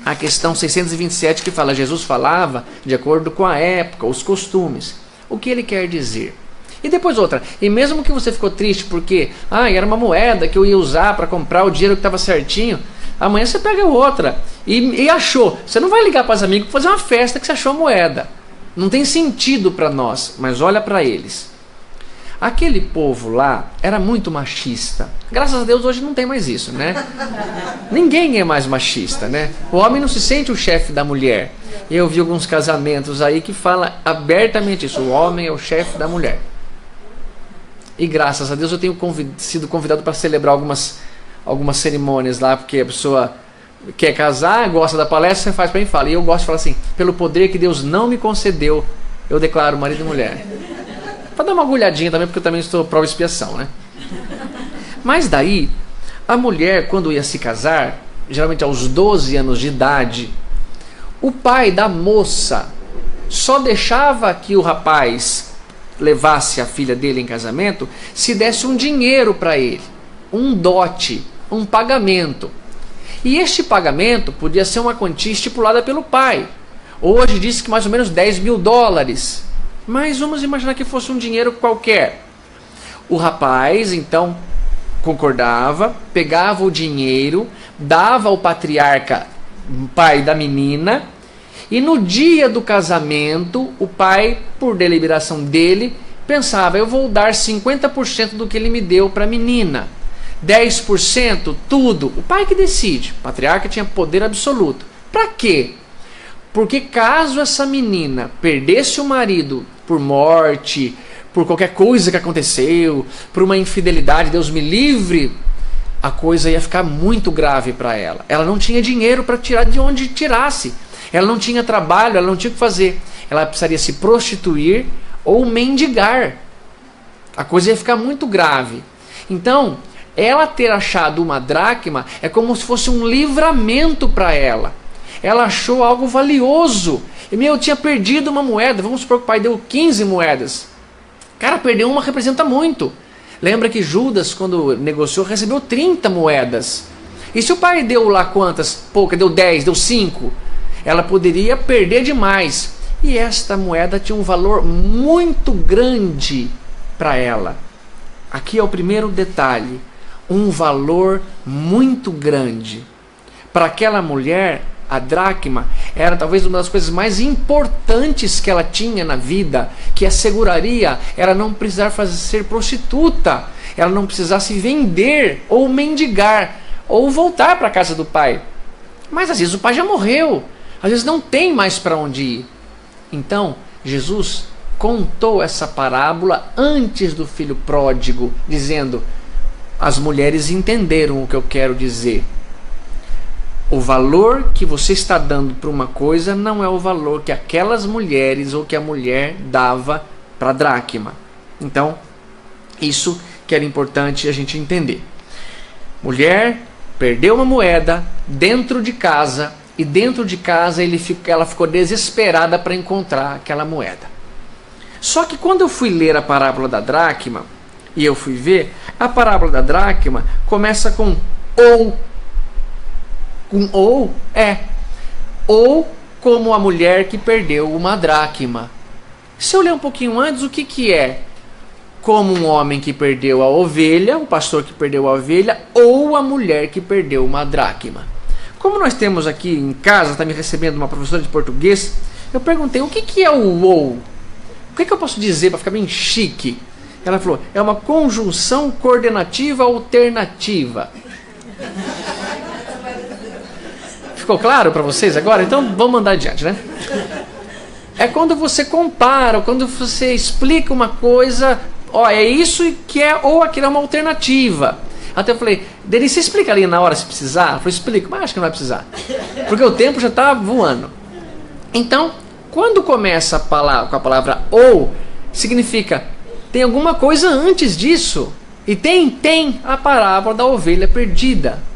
[SPEAKER 2] a questão 627 que fala, Jesus falava de acordo com a época, os costumes. O que ele quer dizer? E depois outra, e mesmo que você ficou triste porque era uma moeda que eu ia usar para comprar o dinheiro que estava certinho, amanhã você pega outra e achou. Você não vai ligar para os amigos para fazer uma festa que você achou a moeda. Não tem sentido para nós, mas olha para eles. Aquele povo lá era muito machista. Graças a Deus hoje não tem mais isso, né? Ninguém é mais machista, né? O homem não se sente o chefe da mulher. Eu vi alguns casamentos aí que falam abertamente isso. O homem é o chefe da mulher. E graças a Deus eu tenho sido convidado para celebrar algumas cerimônias lá, porque a pessoa quer casar, gosta da palestra, você faz para mim e fala. E eu gosto de falar assim, pelo poder que Deus não me concedeu, eu declaro marido e mulher. Para dar uma agulhadinha também, porque eu também estou prova e expiação, né? Mas daí, a mulher, quando ia se casar, geralmente aos 12 anos de idade, o pai da moça só deixava que o rapaz levasse a filha dele em casamento se desse um dinheiro para ele, um dote, um pagamento. E este pagamento podia ser uma quantia estipulada pelo pai. Hoje diz que mais ou menos $10.000. Mas vamos imaginar que fosse um dinheiro qualquer. O rapaz, então, concordava, pegava o dinheiro, dava ao patriarca, pai da menina, e no dia do casamento, o pai, por deliberação dele, pensava, eu vou dar 50% do que ele me deu para a menina. 10%, tudo. O pai que decide. O patriarca tinha poder absoluto. Para quê? Porque caso essa menina perdesse o marido por morte, por qualquer coisa que aconteceu, por uma infidelidade, Deus me livre, a coisa ia ficar muito grave para ela. Ela não tinha dinheiro para tirar de onde tirasse. Ela não tinha trabalho, ela não tinha o que fazer. Ela precisaria se prostituir ou mendigar. A coisa ia ficar muito grave. Então, ela ter achado uma dracma é como se fosse um livramento para ela. Ela achou algo valioso. E eu tinha perdido uma moeda. Vamos supor que o pai deu 15 moedas. Cara, perder uma representa muito. Lembra que Judas, quando negociou, recebeu 30 moedas. E se o pai deu lá quantas? Pouca, deu 10, deu 5. Ela poderia perder demais. E esta moeda tinha um valor muito grande para ela. Aqui é o primeiro detalhe. Um valor muito grande. Para aquela mulher, a dracma era talvez uma das coisas mais importantes que ela tinha na vida, que asseguraria ela não precisar ser prostituta, ela não precisar se vender ou mendigar ou voltar para a casa do pai. Mas às vezes o pai já morreu, às vezes não tem mais para onde ir. Então Jesus contou essa parábola antes do filho pródigo, dizendo: as mulheres entenderam o que eu quero dizer. O valor que você está dando para uma coisa não é o valor que aquelas mulheres ou que a mulher dava para a dracma. Então, isso que era importante a gente entender. Mulher perdeu uma moeda dentro de casa, e dentro de casa ela ficou desesperada para encontrar aquela moeda. Só que quando eu fui ler a parábola da dracma, e eu fui ver, a parábola da dracma começa com ou. Ou como a mulher que perdeu uma dracma. Se eu ler um pouquinho antes, o que é? Como um homem que perdeu a ovelha, o pastor que perdeu a ovelha, ou a mulher que perdeu uma dracma. Como nós temos aqui em casa, está me recebendo uma professora de português, eu perguntei, o que é o ou? O que eu posso dizer para ficar bem chique? Ela falou, é uma conjunção coordenativa alternativa. Ficou claro para vocês agora? Então vamos andar adiante, né? É quando você compara, quando você explica uma coisa, é isso que é, ou aquilo é uma alternativa. Até eu falei, Denise, você explica ali na hora se precisar? Eu falei, explico, mas acho que não vai precisar. Porque o tempo já está voando. Então, quando começa com a palavra ou, significa, tem alguma coisa antes disso. E tem a parábola da ovelha perdida.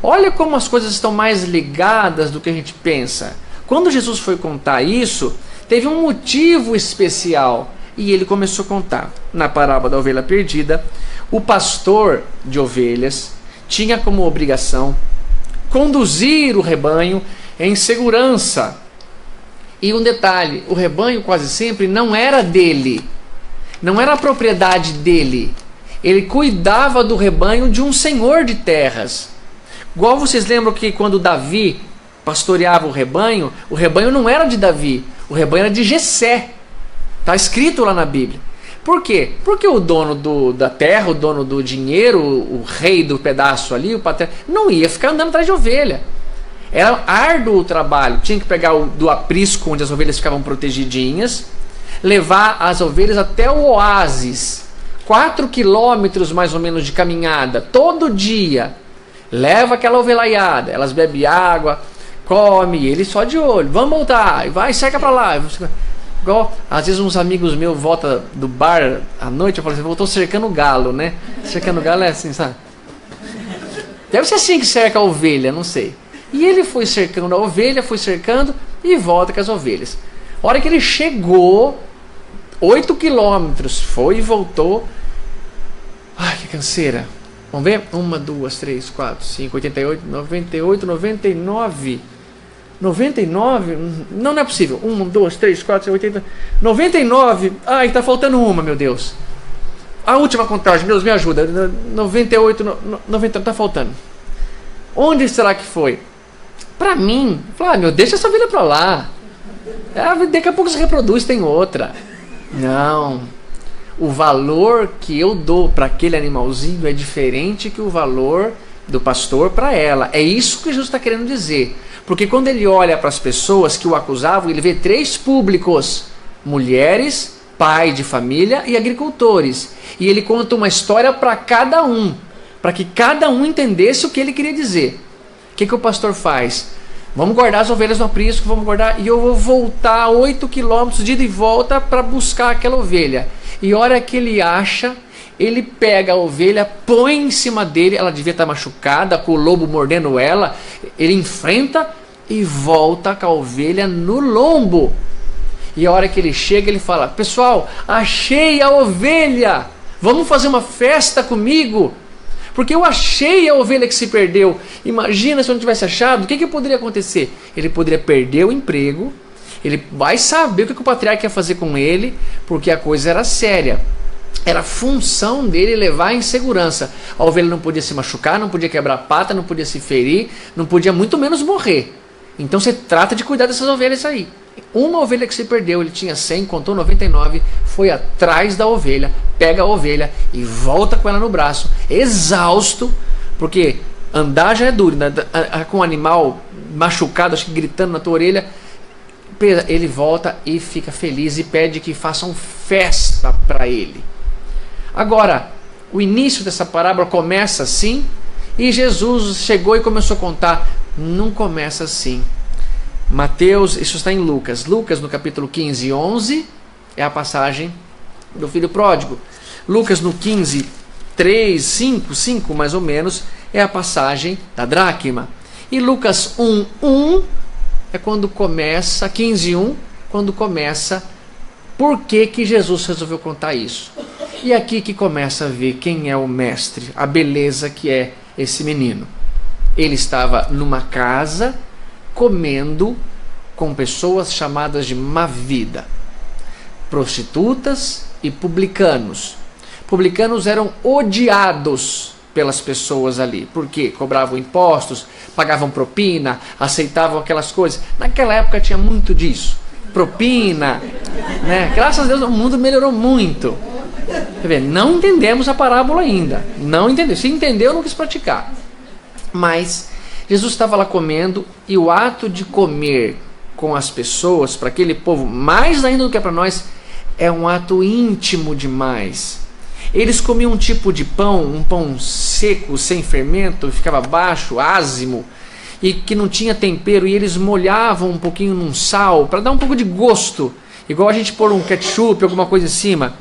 [SPEAKER 2] Olha como as coisas estão mais ligadas do que a gente pensa. Quando Jesus foi contar isso, teve um motivo especial. E ele começou a contar. Na parábola da ovelha perdida, o pastor de ovelhas tinha como obrigação conduzir o rebanho em segurança. E um detalhe, o rebanho quase sempre não era dele. Não era a propriedade dele. Ele cuidava do rebanho de um senhor de terras. Igual vocês lembram que quando Davi pastoreava o rebanho não era de Davi, o rebanho era de Jessé. Está escrito lá na Bíblia. Por quê? Porque o dono da terra, o dono do dinheiro, o rei do pedaço ali, o patrão, não ia ficar andando atrás de ovelha. Era árduo o trabalho. Tinha que pegar do aprisco onde as ovelhas ficavam protegidinhas, levar as ovelhas até o oásis. 4 quilômetros mais ou menos de caminhada, todo dia. Leva aquela ovelhaiada, elas bebem água, come, ele só de olho, vamos voltar, vai, cerca pra lá. Igual, às vezes uns amigos meus voltam do bar à noite, eu falo assim, voltou cercando o galo, né? Cercando o galo é assim, sabe? Deve ser assim que cerca a ovelha, não sei. E ele foi cercando a ovelha, foi cercando e volta com as ovelhas. A hora que ele chegou, 8 quilômetros, foi e voltou. Ai, que canseira. Vamos ver? 1, 2, 3, 4, 5, 88, 98, 99. 99? Não é possível. 1, 2, 3, 4, 5, 80. 99. Ai, tá faltando uma, meu Deus. A última contagem, Deus me ajuda. 98, 90, tá faltando. Onde será que foi? Pra mim, meu, deixa essa vida pra lá. Daqui a pouco se reproduz, tem outra. Não. O valor que eu dou para aquele animalzinho é diferente que o valor do pastor para ela. É isso que Jesus está querendo dizer. Porque quando ele olha para as pessoas que o acusavam, ele vê 3 públicos: mulheres, pai de família e agricultores. E ele conta uma história para cada um, para que cada um entendesse o que ele queria dizer. O que o pastor faz? Vamos guardar as ovelhas no aprisco, vamos guardar, e eu vou voltar 8 quilômetros de ida e volta para buscar aquela ovelha. E a hora que ele acha, ele pega a ovelha, põe em cima dele, ela devia estar machucada, com o lobo mordendo ela, ele enfrenta e volta com a ovelha no lombo. E a hora que ele chega, ele fala: pessoal, achei a ovelha, vamos fazer uma festa comigo, porque eu achei a ovelha que se perdeu. Imagina se eu não tivesse achado, o que poderia acontecer? Ele poderia perder o emprego, ele vai saber o que o patriarca ia fazer com ele, porque a coisa era séria. Era função dele levar em segurança. A ovelha não podia se machucar, não podia quebrar a pata, não podia se ferir, não podia muito menos morrer. Então você trata de cuidar dessas ovelhas aí. Uma ovelha que se perdeu, ele tinha 100, contou 99, foi atrás da ovelha, pega a ovelha e volta com ela no braço, exausto, porque andar já é duro, né? Com um animal machucado, acho que gritando na tua orelha, ele volta e fica feliz e pede que façam festa para ele. Agora, o início dessa parábola começa assim, e Jesus chegou e começou a contar Não começa assim. Mateus, isso está em Lucas. Lucas, no capítulo 15, 11, é a passagem do filho pródigo. Lucas, no 15, 3, 5 mais ou menos, é a passagem da dracma. E Lucas 1, 1 é quando começa, 15, 1, quando começa por que Jesus resolveu contar isso. E aqui que começa a ver quem é o mestre, a beleza que é esse menino. Ele estava numa casa comendo com pessoas chamadas de má vida, prostitutas e publicanos. Publicanos eram odiados pelas pessoas ali, porque cobravam impostos, pagavam propina, aceitavam aquelas coisas. Naquela época tinha muito disso, propina, né? Graças a Deus o mundo melhorou muito. Quer ver, não entendemos a parábola ainda, não entendeu. Se entendeu, não quis praticar. Mas Jesus estava lá comendo, e o ato de comer com as pessoas, para aquele povo, mais ainda do que para nós, é um ato íntimo demais. Eles comiam um tipo de pão, um pão seco, sem fermento, ficava baixo, ázimo, e que não tinha tempero, e eles molhavam um pouquinho num sal, para dar um pouco de gosto, igual a gente pôr um ketchup, alguma coisa em cima.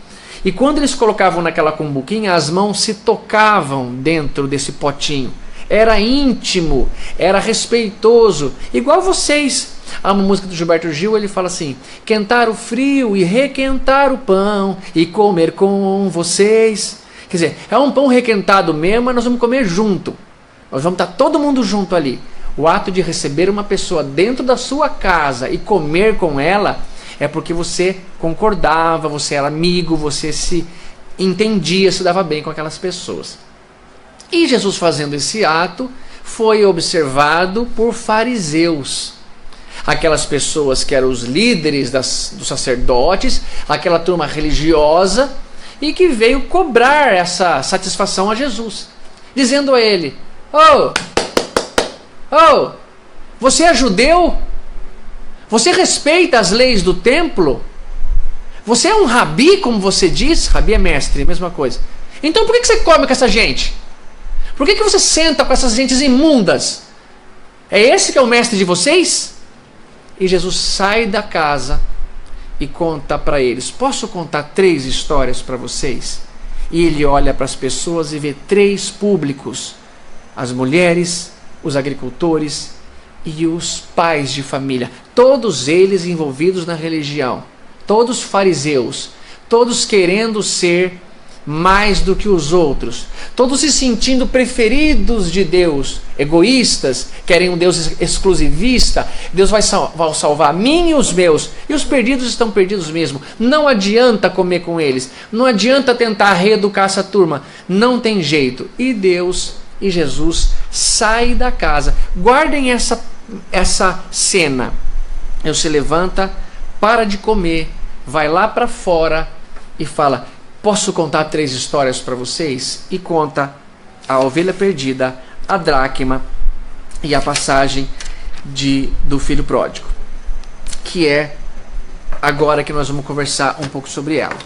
[SPEAKER 2] E quando eles colocavam naquela cumbuquinha, as mãos se tocavam dentro desse potinho. Era íntimo, era respeitoso, igual vocês. Há uma música do Gilberto Gil, ele fala assim: quentar o frio e requentar o pão e comer com vocês. Quer dizer, é um pão requentado mesmo, mas nós vamos comer junto. Nós vamos estar todo mundo junto ali. O ato de receber uma pessoa dentro da sua casa e comer com ela é porque você concordava, você era amigo, você se entendia, se dava bem com aquelas pessoas. E Jesus, fazendo esse ato, foi observado por fariseus. Aquelas pessoas que eram os líderes dos sacerdotes, aquela turma religiosa, e que veio cobrar essa satisfação a Jesus, dizendo a ele: Oh, você é judeu? Você respeita as leis do templo? Você é um rabi, como você diz? Rabi é mestre, mesma coisa. Então por que você come com essa gente? Por que você senta com essas gentes imundas? É esse que é o mestre de vocês? E Jesus sai da casa e conta para eles: posso contar 3 histórias para vocês? E ele olha para as pessoas e vê 3 públicos: as mulheres, os agricultores e os pais de família. Todos eles envolvidos na religião, todos fariseus, todos querendo ser mais do que os outros, todos se sentindo preferidos de Deus, egoístas, querem um Deus exclusivista. Deus vai salvar a mim e os meus, e os perdidos estão perdidos mesmo. Não adianta comer com eles, não adianta tentar reeducar essa turma, não tem jeito. E Deus e Jesus saem da casa. Guardem essa cena. Ele se levanta, para de comer, vai lá para fora e fala: posso contar 3 histórias para vocês? E conta a ovelha perdida, a dracma e a passagem do filho pródigo, que é agora que nós vamos conversar um pouco sobre ela.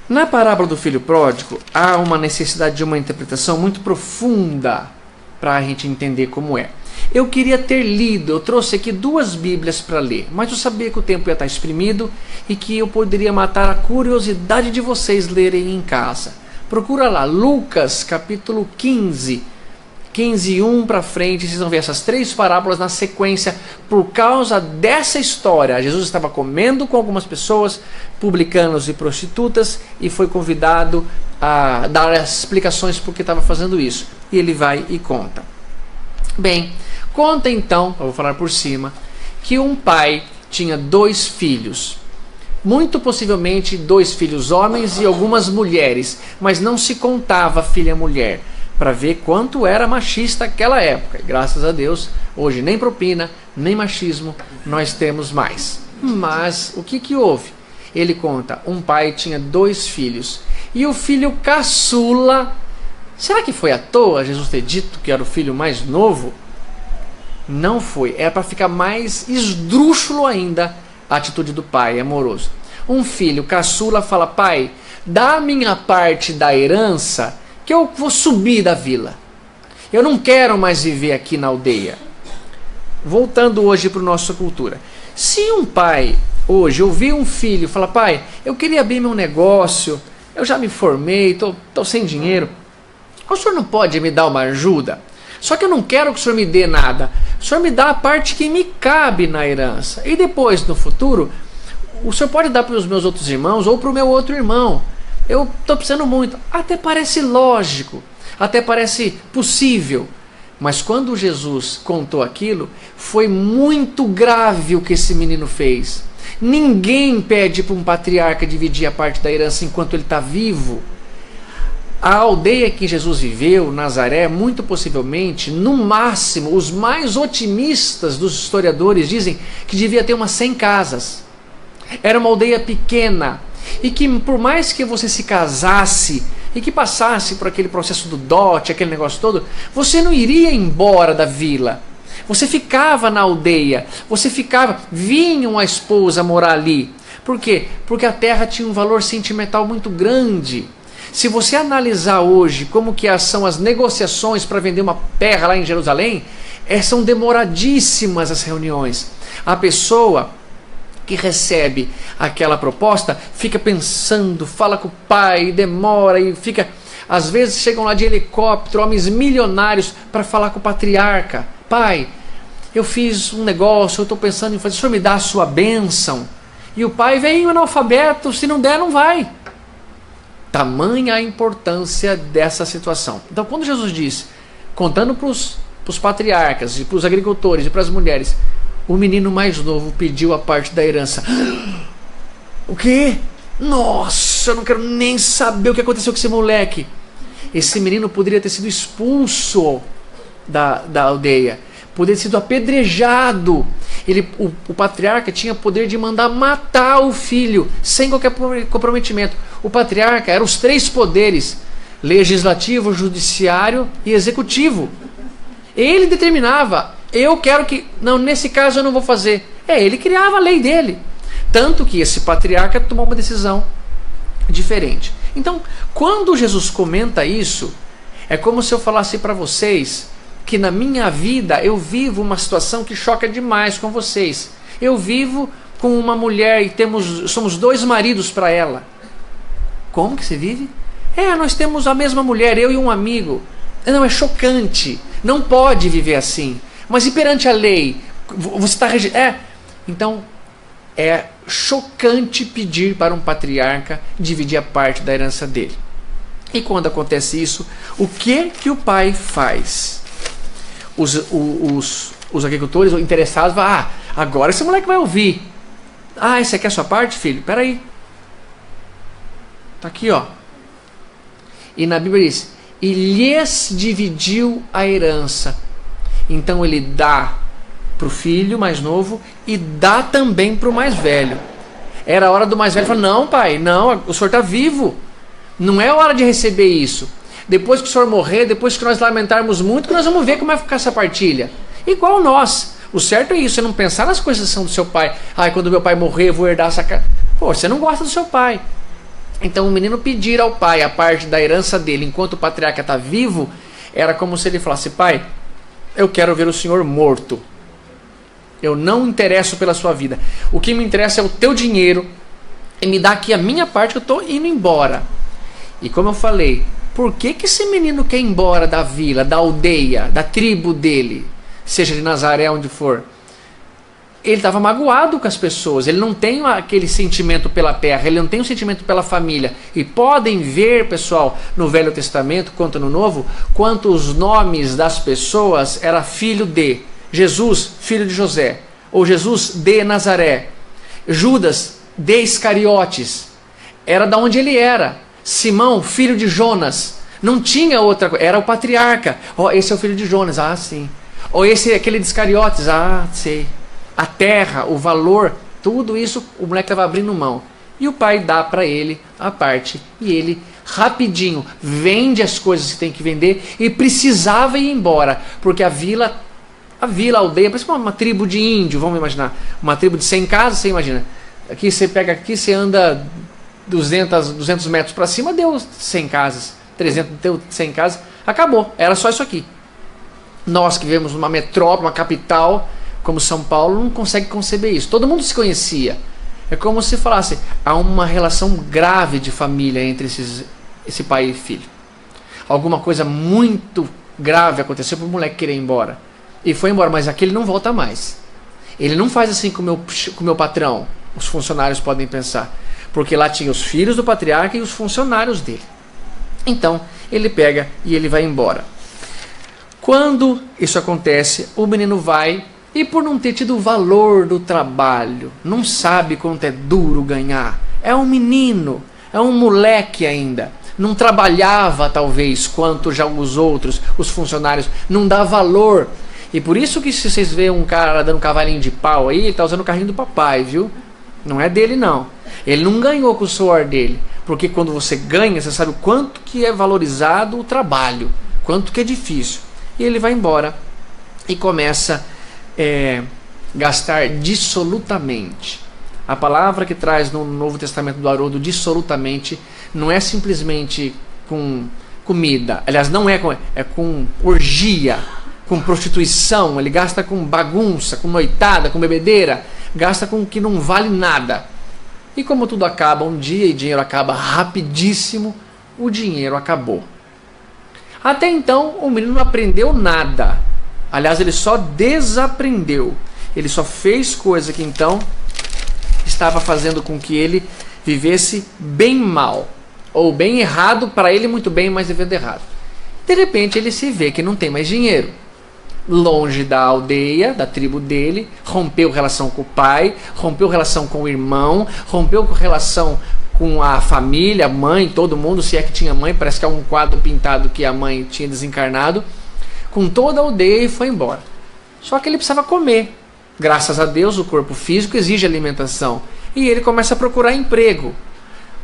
[SPEAKER 2] Na parábola do filho pródigo, há uma necessidade de uma interpretação muito profunda para a gente entender como é. Eu queria ter lido, eu trouxe aqui 2 Bíblias para ler, mas eu sabia que o tempo ia estar exprimido e que eu poderia matar a curiosidade de vocês lerem em casa. Procura lá, Lucas capítulo 15, 1 para frente, vocês vão ver essas 3 parábolas na sequência. Por causa dessa história, Jesus estava comendo com algumas pessoas, publicanos e prostitutas, e foi convidado a dar as explicações por que estava fazendo isso. E ele vai e conta. Bem, conta então, eu vou falar por cima, que um pai tinha 2 filhos. Muito possivelmente 2 filhos homens e algumas mulheres, mas não se contava filha-mulher, para ver quanto era machista aquela época. E graças a Deus, hoje nem propina, nem machismo nós temos mais. Mas o que houve? Ele conta, um pai tinha 2 filhos, e o filho caçula, será que foi à toa Jesus ter dito que era o filho mais novo? Não foi, é para ficar mais esdrúxulo ainda a atitude do pai amoroso. Um filho caçula fala: pai, dá a minha parte da herança, que eu vou subir da vila. Eu não quero mais viver aqui na aldeia. Voltando hoje para a nossa cultura. Se um pai hoje ouvir um filho falar: pai, eu queria abrir meu negócio, eu já me formei, estou sem dinheiro, o senhor não pode me dar uma ajuda? Só que eu não quero que o senhor me dê nada, o senhor me dá a parte que me cabe na herança. E depois, no futuro, o senhor pode dar para os meus outros irmãos ou para o meu outro irmão. Eu estou precisando muito. Até parece lógico, até parece possível. Mas quando Jesus contou aquilo, foi muito grave o que esse menino fez. Ninguém pede para um patriarca dividir a parte da herança enquanto ele está vivo. A aldeia que Jesus viveu, Nazaré, muito possivelmente, no máximo, os mais otimistas dos historiadores dizem que devia ter umas 100 casas. Era uma aldeia pequena e que, por mais que você se casasse e que passasse por aquele processo do dote, aquele negócio todo, você não iria embora da vila. Você ficava na aldeia, vinha a esposa morar ali. Por quê? Porque a terra tinha um valor sentimental muito grande. Se você analisar hoje como que são as negociações para vender uma terra lá em Jerusalém, são demoradíssimas as reuniões. A pessoa que recebe aquela proposta fica pensando, fala com o pai, demora e fica... Às vezes chegam lá de helicóptero, homens milionários, para falar com o patriarca. Pai, eu fiz um negócio, eu estou pensando em fazer, o senhor me dá a sua bênção? E o pai vem analfabeto, se não der, não vai. Tamanha a importância dessa situação. Então, quando Jesus disse, contando para os patriarcas, e para os agricultores, e para as mulheres, o menino mais novo pediu a parte da herança. O quê? Nossa, eu não quero nem saber o que aconteceu com esse moleque. Esse menino poderia ter sido expulso da aldeia, poderia ter sido apedrejado. O patriarca tinha poder de mandar matar o filho, sem qualquer comprometimento. O patriarca era os 3 poderes: legislativo, judiciário e executivo. Ele determinava: eu quero que... Não, nesse caso eu não vou fazer. Ele criava a lei dele. Tanto que esse patriarca tomou uma decisão diferente. Então, quando Jesus comenta isso, é como se eu falasse para vocês que na minha vida eu vivo uma situação que choca demais com vocês. Eu vivo com uma mulher e somos 2 maridos para ela. Como que você vive? Nós temos a mesma mulher, eu e um amigo. Não, é chocante. Não pode viver assim. Mas e perante a lei? Você está Então, é chocante pedir para um patriarca dividir a parte da herança dele. E quando acontece isso, o que o pai faz? Os agricultores interessados falam: agora esse moleque vai ouvir. Esse aqui é a sua parte, filho? Espera aí. Está aqui, ó. E na Bíblia diz: e lhes dividiu a herança. Então ele dá para o filho mais novo e dá também para o mais velho. Era a hora do mais velho falar: não, pai, não, o senhor está vivo. Não é hora de receber isso. Depois que o senhor morrer, depois que nós lamentarmos muito, que nós vamos ver como vai ficar essa partilha. Igual nós. O certo é isso, você não pensar nas coisas que são do seu pai. Quando meu pai morrer, eu vou herdar essa casa. Você não gosta do seu pai. Então o menino pedir ao pai a parte da herança dele enquanto o patriarca está vivo, era como se ele falasse: pai, eu quero ver o senhor morto. Eu não interesso pela sua vida. O que me interessa é o teu dinheiro e me dá aqui a minha parte que eu estou indo embora. E como eu falei, por que esse menino quer ir embora da vila, da aldeia, da tribo dele, seja de Nazaré, onde for? Ele estava magoado com as pessoas, ele não tem aquele sentimento pela terra, ele não tem um sentimento pela família. E podem ver, pessoal, no Velho Testamento, quanto no Novo, quantos nomes das pessoas era filho de Jesus, filho de José, ou Jesus de Nazaré, Judas de Iscariotes, era da onde ele era. Simão, filho de Jonas, não tinha outra coisa, era o patriarca. Esse é o filho de Jonas, sim. Ou esse é aquele de Iscariotes, sei. A terra, o valor, tudo isso o moleque estava abrindo mão. E o pai dá para ele a parte. E ele, rapidinho, vende as coisas que tem que vender. E precisava ir embora. Porque a vila, a aldeia, parece uma tribo de índio, vamos imaginar. Uma tribo de 100 casas, você imagina. Aqui você pega aqui, você anda 200 metros para cima, deu 100 casas. 300, deu 100 casas. Acabou, era só isso aqui. Nós que vivemos numa metrópole, uma capital como São Paulo, não consegue conceber isso. Todo mundo se conhecia. É como se falasse, há uma relação grave de família entre esse pai e filho. Alguma coisa muito grave aconteceu para o moleque querer ir embora. E foi embora, mas aquele não volta mais. Ele não faz assim com o meu patrão, os funcionários podem pensar. Porque lá tinha os filhos do patriarca e os funcionários dele. Então, ele pega e ele vai embora. Quando isso acontece, o menino vai e por não ter tido o valor do trabalho, não sabe quanto é duro ganhar. É um menino, é um moleque ainda. Não trabalhava talvez quanto já os outros, os funcionários, não dá valor. E por isso que se vocês veem um cara dando cavalinho de pau aí, ele está usando o carrinho do papai, viu? Não é dele não. Ele não ganhou com o suor dele. Porque quando você ganha, você sabe o quanto que é valorizado o trabalho, quanto que é difícil. E ele vai embora e começa a gastar dissolutamente. A palavra que traz no Novo Testamento do Haroldo, dissolutamente, não é simplesmente com comida. Aliás, não é com orgia, com prostituição. Ele gasta com bagunça, com noitada, com bebedeira. Gasta com o que não vale nada. E como tudo acaba um dia e dinheiro acaba rapidíssimo, o dinheiro acabou. Até então, o menino não aprendeu nada. Aliás, ele só desaprendeu. Ele só fez coisa que então estava fazendo com que ele vivesse bem mal. Ou bem errado, para ele muito bem, mas vivendo errado. De repente, ele se vê que não tem mais dinheiro. Longe da aldeia, da tribo dele, rompeu relação com o pai, rompeu relação com o irmão, rompeu relação com a família, a mãe, todo mundo, se é que tinha mãe, parece que é um quadro pintado que a mãe tinha desencarnado, com toda a aldeia e foi embora. Só que ele precisava comer. Graças a Deus, o corpo físico exige alimentação. E ele começa a procurar emprego.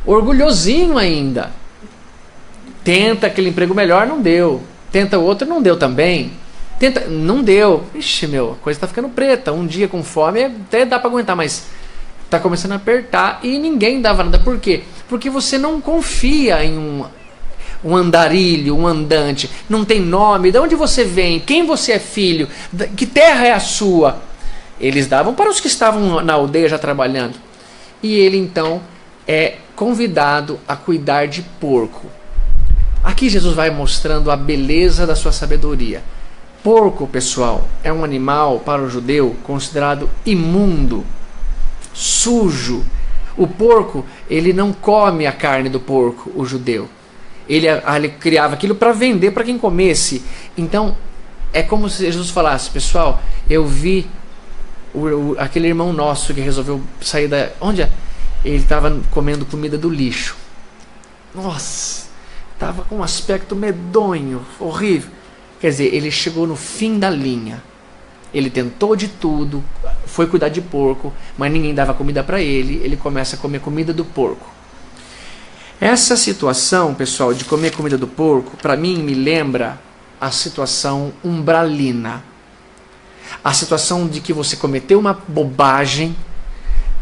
[SPEAKER 2] Orgulhosinho ainda. Tenta aquele emprego melhor, não deu. Tenta outro, não deu também. Tenta, não deu. Ixi, a coisa está ficando preta. Um dia com fome até dá para aguentar, mas está começando a apertar e ninguém dava nada. Por quê? Porque você não confia em um andarilho, um andante. Não tem nome. De onde você vem? Quem você é filho? Que terra é a sua? Eles davam para os que estavam na aldeia já trabalhando. E ele então é convidado a cuidar de porco. Aqui Jesus vai mostrando a beleza da sua sabedoria. Porco, pessoal, é um animal para o judeu considerado imundo, sujo. O porco, ele não come a carne do porco, o judeu. Ele criava aquilo para vender para quem comesse. Então, é como se Jesus falasse, pessoal, eu vi aquele irmão nosso que resolveu sair da... Onde é? Ele estava comendo comida do lixo. Nossa, estava com um aspecto medonho, horrível. Quer dizer, ele chegou no fim da linha. Ele tentou de tudo, foi cuidar de porco, mas ninguém dava comida para ele. Ele começa a comer comida do porco. Essa situação, pessoal, de comer comida do porco, para mim me lembra a situação umbralina. A situação de que você cometeu uma bobagem,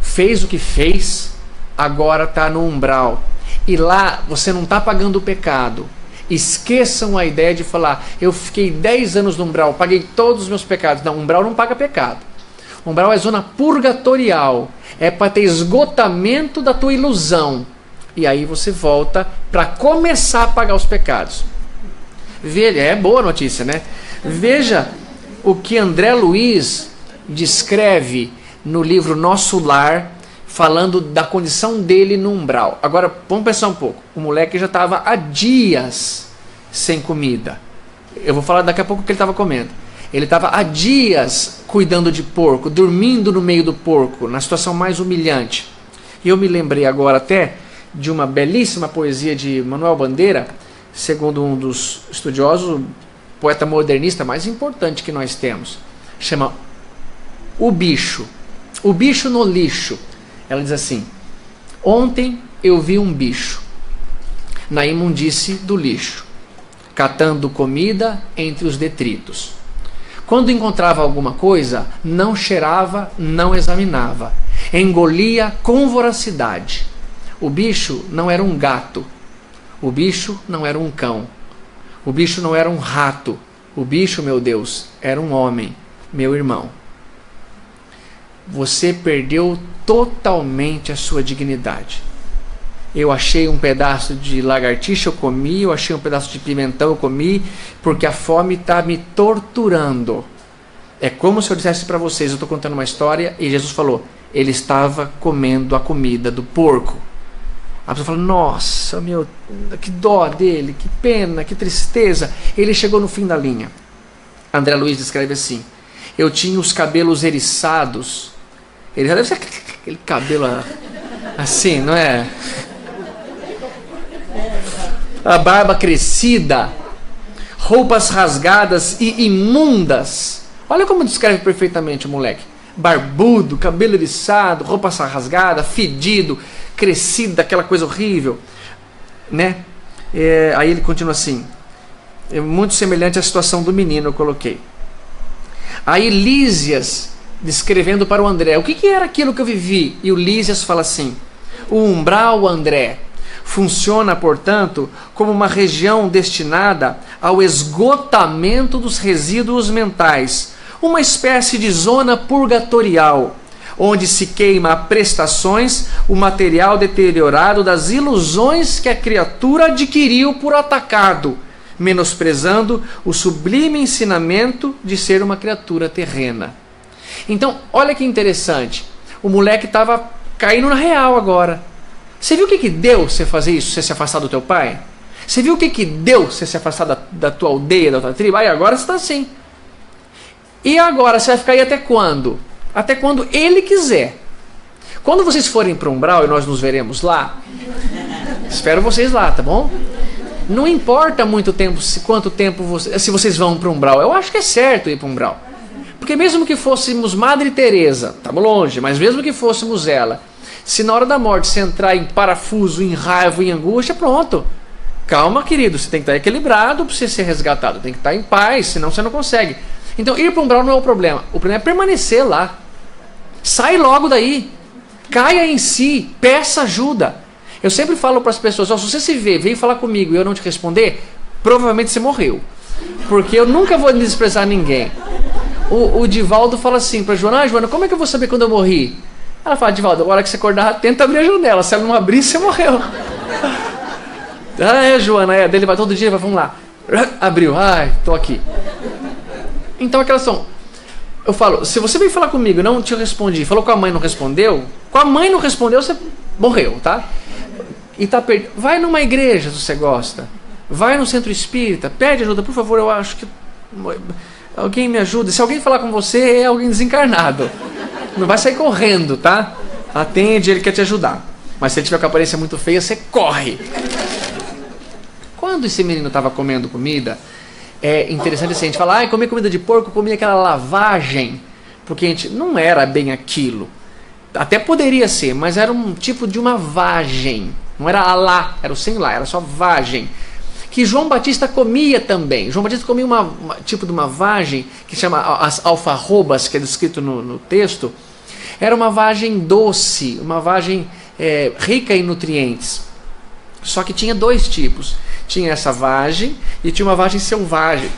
[SPEAKER 2] fez o que fez, agora está no umbral. E lá você não está pagando o pecado. Esqueçam a ideia de falar, eu fiquei 10 anos no umbral, paguei todos os meus pecados. Não, umbral não paga pecado. Umbral é zona purgatorial. É para ter esgotamento da tua ilusão. E aí você volta para começar a pagar os pecados. É boa notícia, né? Veja o que André Luiz descreve no livro Nosso Lar, falando da condição dele no umbral. Agora, vamos pensar um pouco. O moleque já estava há dias sem comida. Eu vou falar daqui a pouco o que ele estava comendo. Ele estava há dias cuidando de porco, dormindo no meio do porco, na situação mais humilhante. E eu me lembrei agora até de uma belíssima poesia de Manuel Bandeira, segundo um dos estudiosos, o poeta modernista mais importante que nós temos. Chama O Bicho. O Bicho no Lixo. Ela diz assim: ontem eu vi um bicho na imundície do lixo, catando comida entre os detritos. Quando encontrava alguma coisa, não cheirava, não examinava, engolia com voracidade. O bicho não era um gato, o bicho não era um cão, o bicho não era um rato, O bicho, meu Deus, era um homem, meu irmão. Você perdeu totalmente a sua dignidade. Eu achei um pedaço de lagartixa, eu comi. Eu achei um pedaço de pimentão, eu comi. Porque a fome está me torturando. É como se eu dissesse para vocês, eu estou contando uma história e Jesus falou, ele estava comendo a comida do porco. A pessoa fala, nossa, meu, que dó dele, que pena, que tristeza. Ele chegou no fim da linha. André Luiz descreve assim, eu tinha os cabelos eriçados. Ele já deve ser aquele cabelo assim, não é? A barba crescida, roupas rasgadas e imundas. Olha como descreve perfeitamente o moleque. Barbudo, cabelo eriçado, roupa rasgada, fedido, crescido, aquela coisa horrível, né? Aí ele continua assim, muito semelhante à situação do menino, eu coloquei. Aí Lísias, descrevendo para o André, o que era aquilo que eu vivi? E o Lísias fala assim, o umbral, André, funciona, portanto, como uma região destinada ao esgotamento dos resíduos mentais, uma espécie de zona purgatorial, onde se queima a prestações o material deteriorado das ilusões que a criatura adquiriu por atacado, menosprezando o sublime ensinamento de ser uma criatura terrena. Então, olha que interessante, o moleque estava caindo na real agora. Você viu o que deu você fazer isso, você se afastar do teu pai? Você viu o que deu você se afastar da tua aldeia, da tua tribo? Aí agora você está assim. E agora você vai ficar aí até quando? Até quando ele quiser. Quando vocês forem para o umbral, e nós nos veremos lá, espero vocês lá, tá bom? Não importa muito tempo, quanto tempo se vocês vão para o umbral. Eu acho que é certo ir para o umbral. Porque mesmo que fôssemos Madre Teresa, estamos longe, mas mesmo que fôssemos ela, se na hora da morte você entrar em parafuso, em raiva, em angústia, pronto. Calma, querido, você tem que estar equilibrado para você ser resgatado. Tem que estar em paz, senão você não consegue. Então ir para o umbral não é o problema. O problema é permanecer lá. Sai logo daí. Caia em si. Peça ajuda. Eu sempre falo para as pessoas, se você se vê, veio falar comigo e eu não te responder, provavelmente você morreu. Porque eu nunca vou desprezar ninguém. O Divaldo fala assim para a Joana, Joana, como é que eu vou saber quando eu morri? Ela fala, Divaldo, agora que você acordar, tenta abrir a janela. Se ela não abrir, você morreu. Joana, dele vai todo dia, vamos lá. Abriu, tô aqui. Então aquelas são. Eu falo, se você veio falar comigo e não te respondi, falou com a mãe e não respondeu, com a mãe não respondeu, você morreu, tá? E tá perdido. Vai numa igreja se você gosta. Vai no centro espírita, pede ajuda, por favor, eu acho que alguém me ajuda. Se alguém falar com você, é alguém desencarnado. Não vai sair correndo, tá? Atende, ele quer te ajudar. Mas se ele tiver com a aparência muito feia, você corre. Quando esse menino estava comendo comida, é interessante assim, a gente fala, comer comida de porco, comia aquela lavagem. Porque a gente não era bem aquilo. Até poderia ser, mas era um tipo de uma vagem. Não era alá, era o sem lá, era só vagem. Que João Batista comia também. João Batista comia tipo de uma vagem que chama as alfarrobas, que é descrito no texto. Era uma vagem doce, uma vagem rica em nutrientes. Só que tinha dois tipos. Tinha essa vagem e tinha uma vagem selvagem,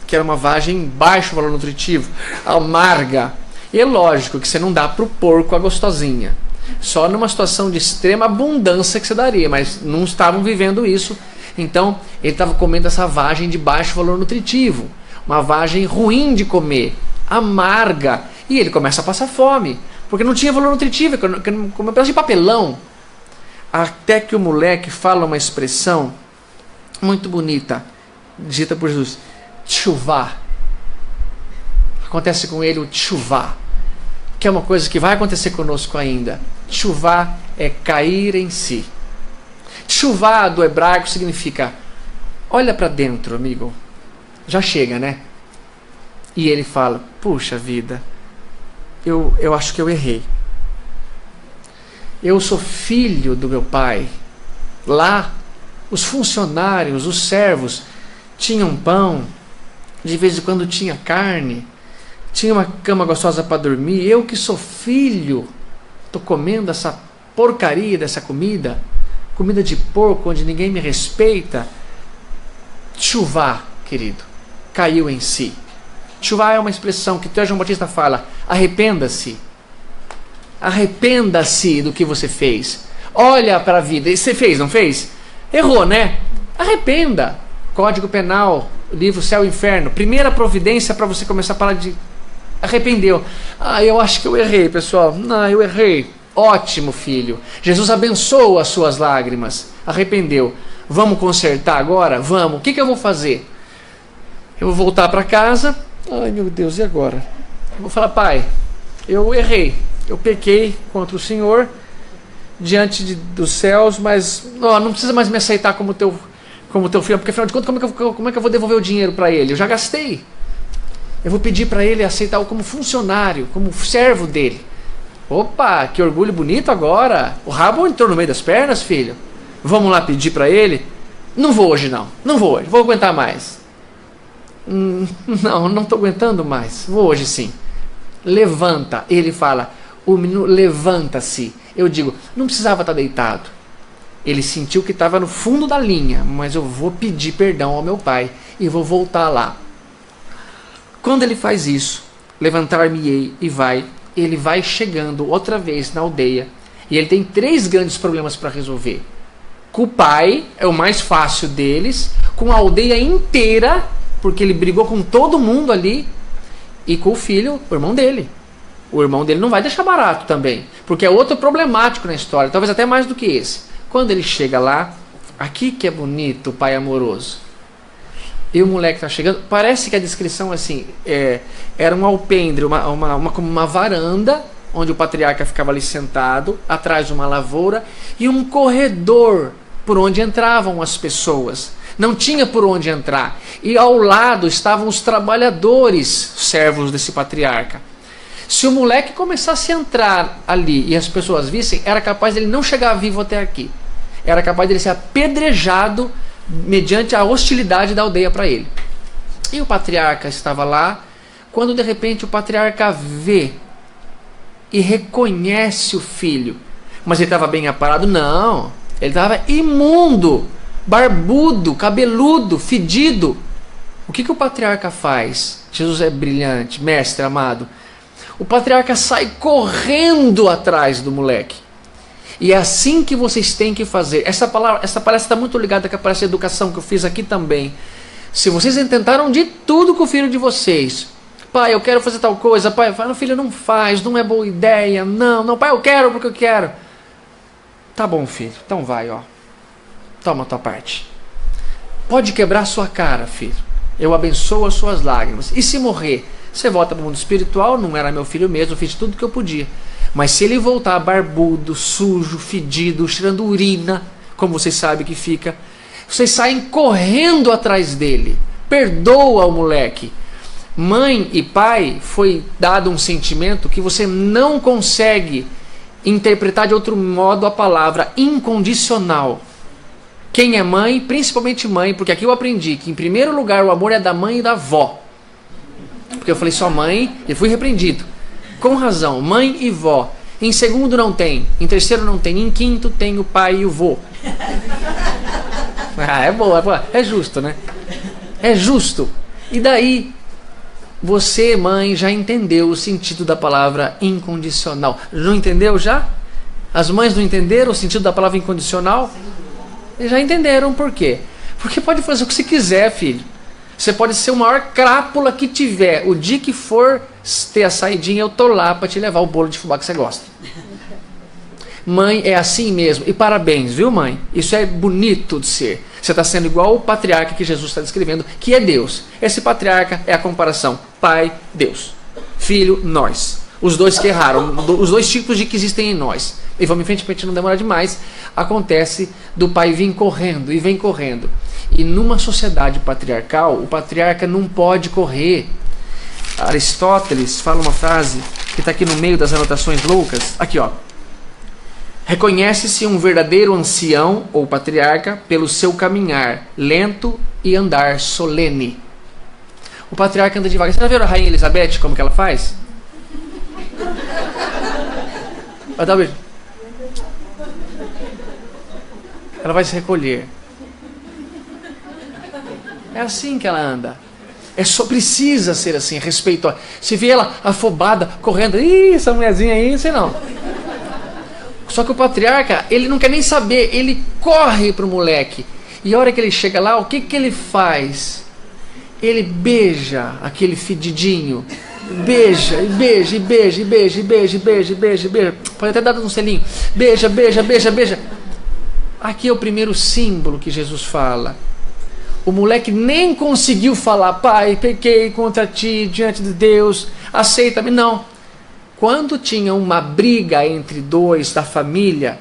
[SPEAKER 2] que era uma vagem baixo valor nutritivo, amarga. E é lógico que você não dá para o porco a gostosinha. Só numa situação de extrema abundância que você daria, mas não estavam vivendo isso. Então ele estava comendo essa vagem de baixo valor nutritivo, uma vagem ruim de comer, amarga, e ele começa a passar fome, porque não tinha valor nutritivo, comeu um pedaço de papelão. Até que o moleque fala uma expressão muito bonita, dita por Jesus, tchuvá. Acontece com ele o tchuvá, que é uma coisa que vai acontecer conosco ainda. Tchuvá é cair em si. Tchuvá do hebraico significa, olha para dentro, amigo, já chega, né? E ele fala, puxa vida, eu acho que eu errei. Eu sou filho do meu pai. Lá, os funcionários, os servos, tinham pão, de vez em quando tinha carne, tinha uma cama gostosa para dormir. Eu que sou filho, estou comendo essa porcaria dessa comida, comida de porco, onde ninguém me respeita. Tchuvá, querido, caiu em si. Teshuvá é uma expressão que João Batista fala: arrependa-se. Arrependa-se do que você fez. Olha para a vida. E você fez, não fez? Errou, né? Arrependa. Código Penal, livro Céu e Inferno. Primeira providência para você começar a parar de... Arrependeu. Eu acho que eu errei, pessoal. Não, eu errei. Ótimo, filho. Jesus abençoa as suas lágrimas. Arrependeu. Vamos consertar agora? Vamos. O que eu vou fazer? Eu vou voltar para casa. Ai, meu Deus, e agora? Eu vou falar: pai, eu errei. Eu pequei contra o Senhor diante dos céus, mas não precisa mais me aceitar como teu filho, porque afinal de contas, como é que eu vou devolver o dinheiro para ele? Eu já gastei. Eu vou pedir para ele aceitar como funcionário, como servo dele. Opa, que orgulho bonito agora. O rabo entrou no meio das pernas, filho. Vamos lá pedir para ele? Não vou hoje não. Não vou hoje. Vou aguentar mais. Não estou aguentando mais. Vou hoje sim. Levanta. Ele fala: o menino levanta-se. Eu digo: não precisava estar deitado. Ele sentiu que estava no fundo da linha, mas eu vou pedir perdão ao meu pai e vou voltar lá. Quando ele faz isso, levantar-me-ei e vai, ele vai chegando outra vez na aldeia e ele tem 3 grandes problemas para resolver. Com o pai, é o mais fácil deles, com a aldeia inteira, porque ele brigou com todo mundo ali, e com o filho, o irmão dele. O irmão dele não vai deixar barato também, porque é outro problemático na história, talvez até mais do que esse. Quando ele chega lá, aqui que é bonito o pai amoroso. E o moleque está chegando, parece que a descrição assim, era um alpendre, uma varanda, onde o patriarca ficava ali sentado, atrás de uma lavoura, e um corredor por onde entravam as pessoas. Não tinha por onde entrar. E ao lado estavam os trabalhadores, servos desse patriarca. Se o moleque começasse a entrar ali e as pessoas vissem, era capaz dele não chegar vivo até aqui. Era capaz dele ser apedrejado mediante a hostilidade da aldeia para ele. E o patriarca estava lá, quando de repente o patriarca vê e reconhece o filho. Mas ele estava bem aparado? Não. Ele estava imundo, barbudo, cabeludo, fedido. O que o patriarca faz? Jesus é brilhante, mestre amado. O patriarca sai correndo atrás do moleque. E é assim que vocês têm que fazer. Essa palestra está muito ligada com a palestra de educação que eu fiz aqui também. Se vocês tentaram de tudo com o filho de vocês, pai, eu quero fazer tal coisa, pai, fala, filho, não faz, não é boa ideia, não, pai, eu quero porque eu quero. Tá bom, filho, então vai, ó. Toma a tua parte. Pode quebrar sua cara, filho. Eu abençoo as suas lágrimas. E se morrer, você volta para o mundo espiritual, não era meu filho mesmo, eu fiz tudo que eu podia. Mas se ele voltar barbudo, sujo, fedido, cheirando urina, como vocês sabem que fica, vocês saem correndo atrás dele. Perdoa o moleque. Mãe e pai, foi dado um sentimento que você não consegue interpretar de outro modo a palavra incondicional. Quem é mãe, principalmente mãe, porque aqui eu aprendi que em primeiro lugar o amor é da mãe e da avó. Porque eu falei só mãe e fui repreendido. Com razão, mãe e vó. Em segundo não tem, em terceiro não tem, em quinto tem o pai e o vô. É boa, é justo, né? É justo. E daí, você, mãe, já entendeu o sentido da palavra incondicional. Não entendeu já? As mães não entenderam o sentido da palavra incondicional? Já entenderam por quê? Porque pode fazer o que você quiser, filho. Você pode ser o maior crápula que tiver. O dia que for ter a saidinha, eu tô lá para te levar o bolo de fubá que você gosta. Mãe é assim mesmo. E parabéns, viu, mãe? Isso é bonito de ser. Você está sendo igual o patriarca que Jesus está descrevendo, que é Deus. Esse patriarca é a comparação. Pai, Deus. Filho, nós. Os dois que erraram. Os dois tipos de que existem em nós. E vamos em frente para a gente não demorar demais. Acontece do pai vir correndo e vem correndo. E numa sociedade patriarcal, o patriarca não pode correr. Aristóteles fala uma frase que está aqui no meio das anotações loucas. Aqui, ó. Reconhece-se um verdadeiro ancião ou patriarca pelo seu caminhar lento e andar solene. O patriarca anda devagar. Você já viu a Rainha Elizabeth, como que ela faz? Vai dar um beijo. Ela vai se recolher. É assim que ela anda. Só precisa ser assim, respeitosa. Se vê ela afobada, correndo, ih, essa mulherzinha aí, não sei não. Só que o patriarca, ele não quer nem saber, ele corre pro moleque. E a hora que ele chega lá, o que ele faz? Ele beija aquele fedidinho. Beija, e beija, e beija, e beija, e beija, e beija, e beija, e beija. Pode até dar um selinho. Beija, beija, beija, beija. Aqui é o primeiro símbolo que Jesus fala. O moleque nem conseguiu falar, pai, pequei contra ti, diante de Deus, aceita-me. Não. Quando tinha uma briga entre dois da família,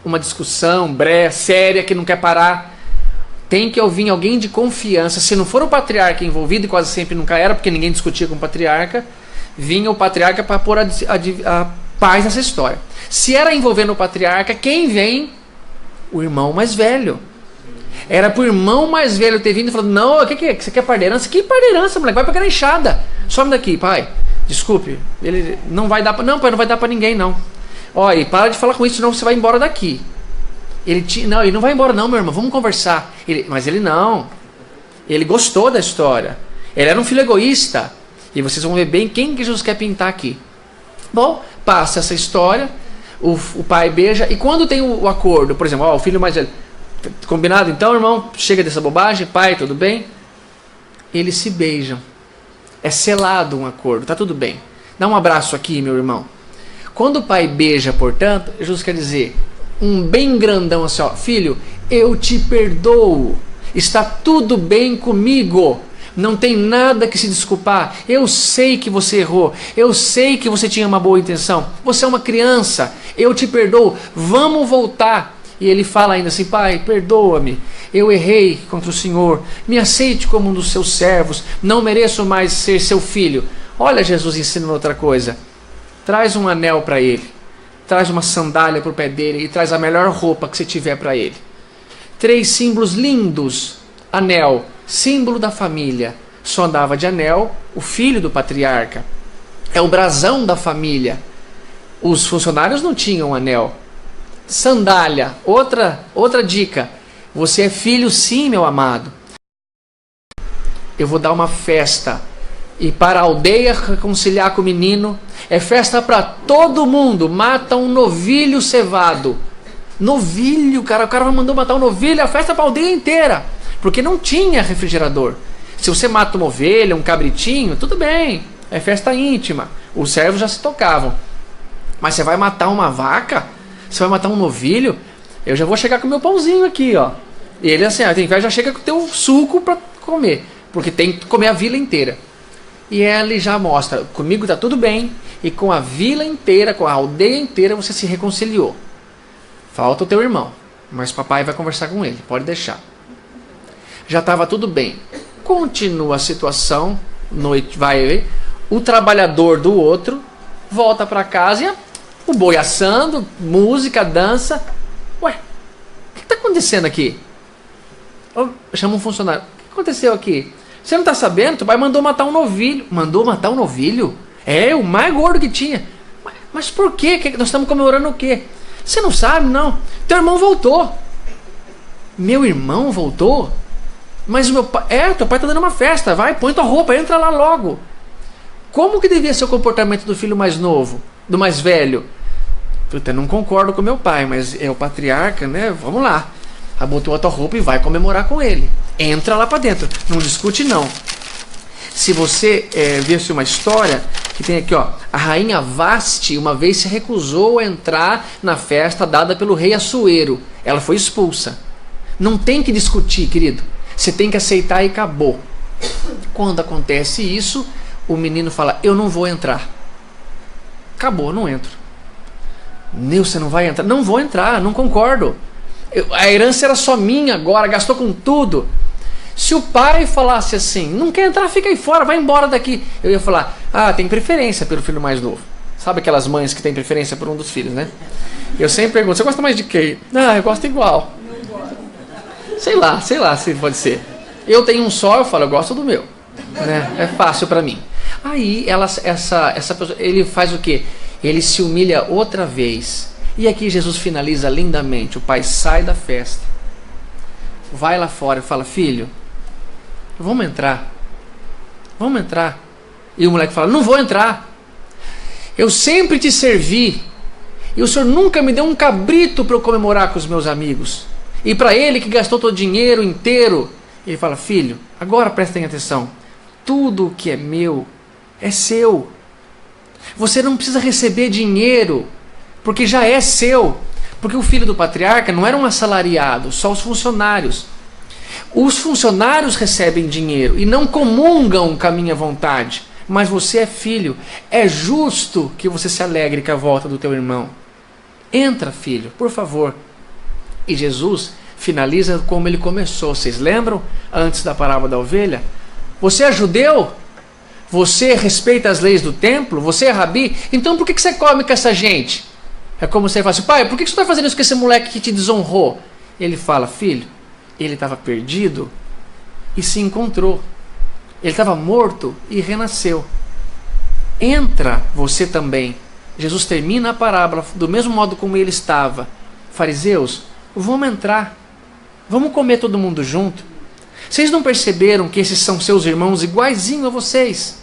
[SPEAKER 2] uma discussão breve, séria, que não quer parar, tem que ouvir alguém de confiança. Se não for o patriarca envolvido, e quase sempre nunca era, porque ninguém discutia com o patriarca, vinha o patriarca para pôr a paz nessa história. Se era envolvendo o patriarca, quem vem? O irmão mais velho. Era pro irmão mais velho ter vindo e falado, não, o que é? Você quer par de herança? Que par de herança, moleque? Vai pegar a enxada. Some daqui, pai. Desculpe. Ele não vai dar pra... Não, pai, não vai dar pra ninguém, não. Olha, para de falar com isso, senão você vai embora daqui. Não, ele não vai embora não, meu irmão. Vamos conversar. Mas ele não. Ele gostou da história. Ele era um filho egoísta. E vocês vão ver bem quem que Jesus quer pintar aqui. Bom, passa essa história. O pai beija. E quando tem o acordo, por exemplo, o filho mais velho... Combinado então, irmão? Chega dessa bobagem, pai, tudo bem? Eles se beijam. É selado um acordo, tá tudo bem. Dá um abraço aqui, meu irmão. Quando o pai beija, portanto, Jesus quer dizer, um bem grandão assim, ó, filho, eu te perdoo. Está tudo bem comigo. Não tem nada que se desculpar. Eu sei que você errou. Eu sei que você tinha uma boa intenção. Você é uma criança. Eu te perdoo. Vamos voltar. E ele fala ainda assim, pai, perdoa-me, eu errei contra o Senhor, me aceite como um dos seus servos, não mereço mais ser seu filho. Olha Jesus ensinando outra coisa, traz um anel para ele, traz uma sandália para o pé dele e traz a melhor roupa que você tiver para ele. 3 símbolos lindos, anel, símbolo da família, só andava de anel o filho do patriarca, é o brasão da família, os funcionários não tinham anel. Sandália, outra dica. Você é filho sim, meu amado. Eu vou dar uma festa. E para a aldeia reconciliar com o menino. É festa para todo mundo. Mata um novilho cevado. Novilho, cara. O cara mandou matar um novilho. É a festa para a aldeia inteira. Porque não tinha refrigerador. Se você mata uma ovelha, um cabritinho, tudo bem. É festa íntima. Os servos já se tocavam. Mas você vai matar uma vaca? Você vai matar um novilho? Eu já vou chegar com o meu pãozinho aqui, ó. E ele assim, tem inveja, já chega com o teu suco para comer. Porque tem que comer a vila inteira. E ele já mostra, comigo tá tudo bem. E com a vila inteira, com a aldeia inteira, você se reconciliou. Falta o teu irmão. Mas papai vai conversar com ele, pode deixar. Já estava tudo bem. Continua a situação, noite vai, o trabalhador do outro volta para casa e o boi assando, música, dança. Ué, o que está acontecendo aqui? Chama um funcionário. O que aconteceu aqui? Você não está sabendo? Teu pai mandou matar um novilho. Mandou matar um novilho? É, o mais gordo que tinha. Mas por quê? Nós estamos comemorando o quê? Você não sabe, não. Teu irmão voltou. Meu irmão voltou? Mas o meu pai... teu pai está dando uma festa. Vai, põe tua roupa, entra lá logo. Como que devia ser o comportamento do filho mais novo? Do mais velho? Puta, não concordo com meu pai, mas é o patriarca, né? Vamos lá. Botou a tua roupa e vai comemorar com ele. Entra lá para dentro. Não discute, não. Se você visse uma história que tem aqui, ó, a rainha Vasti uma vez se recusou a entrar na festa dada pelo rei Assuero. Ela foi expulsa. Não tem que discutir, querido. Você tem que aceitar e acabou. Quando acontece isso, o menino fala, eu não vou entrar. Acabou, não entro. Você não vai entrar? Não vou entrar, não concordo. A herança era só minha agora, gastou com tudo. Se o pai falasse assim, não quer entrar, fica aí fora, vai embora daqui. Eu ia falar, tem preferência pelo filho mais novo. Sabe aquelas mães que têm preferência por um dos filhos, né? Eu sempre pergunto, você gosta mais de quem? Eu gosto igual. Sei lá se pode ser. Eu tenho um só, eu falo, eu gosto do meu. Né? É fácil pra mim. Aí essa pessoa, ele faz o quê? Ele se humilha outra vez. E aqui Jesus finaliza lindamente. O pai sai da festa, vai lá fora e fala, filho, vamos entrar. Vamos entrar. E o moleque fala, não vou entrar. Eu sempre te servi. E o senhor nunca me deu um cabrito para eu comemorar com os meus amigos. E para ele que gastou todo o dinheiro inteiro, ele fala, filho, agora prestem atenção. Tudo o que é meu é seu. Você não precisa receber dinheiro, porque já é seu. Porque o filho do patriarca não era um assalariado, só os funcionários. Os funcionários recebem dinheiro e não comungam com a minha vontade. Mas você é filho. É justo que você se alegre com a volta do teu irmão. Entra, filho, por favor. E Jesus finaliza como ele começou. Vocês lembram? Antes da parábola da ovelha. Você é judeu? Você respeita as leis do templo? Você é rabi? Então por que você come com essa gente? É como você fala assim, pai, por que você está fazendo isso com esse moleque que te desonrou? Ele fala, filho, ele estava perdido e se encontrou. Ele estava morto e renasceu. Entra você também. Jesus termina a parábola do mesmo modo como ele estava. Fariseus, vamos entrar. Vamos comer todo mundo junto. Vocês não perceberam que esses são seus irmãos iguaizinho a vocês?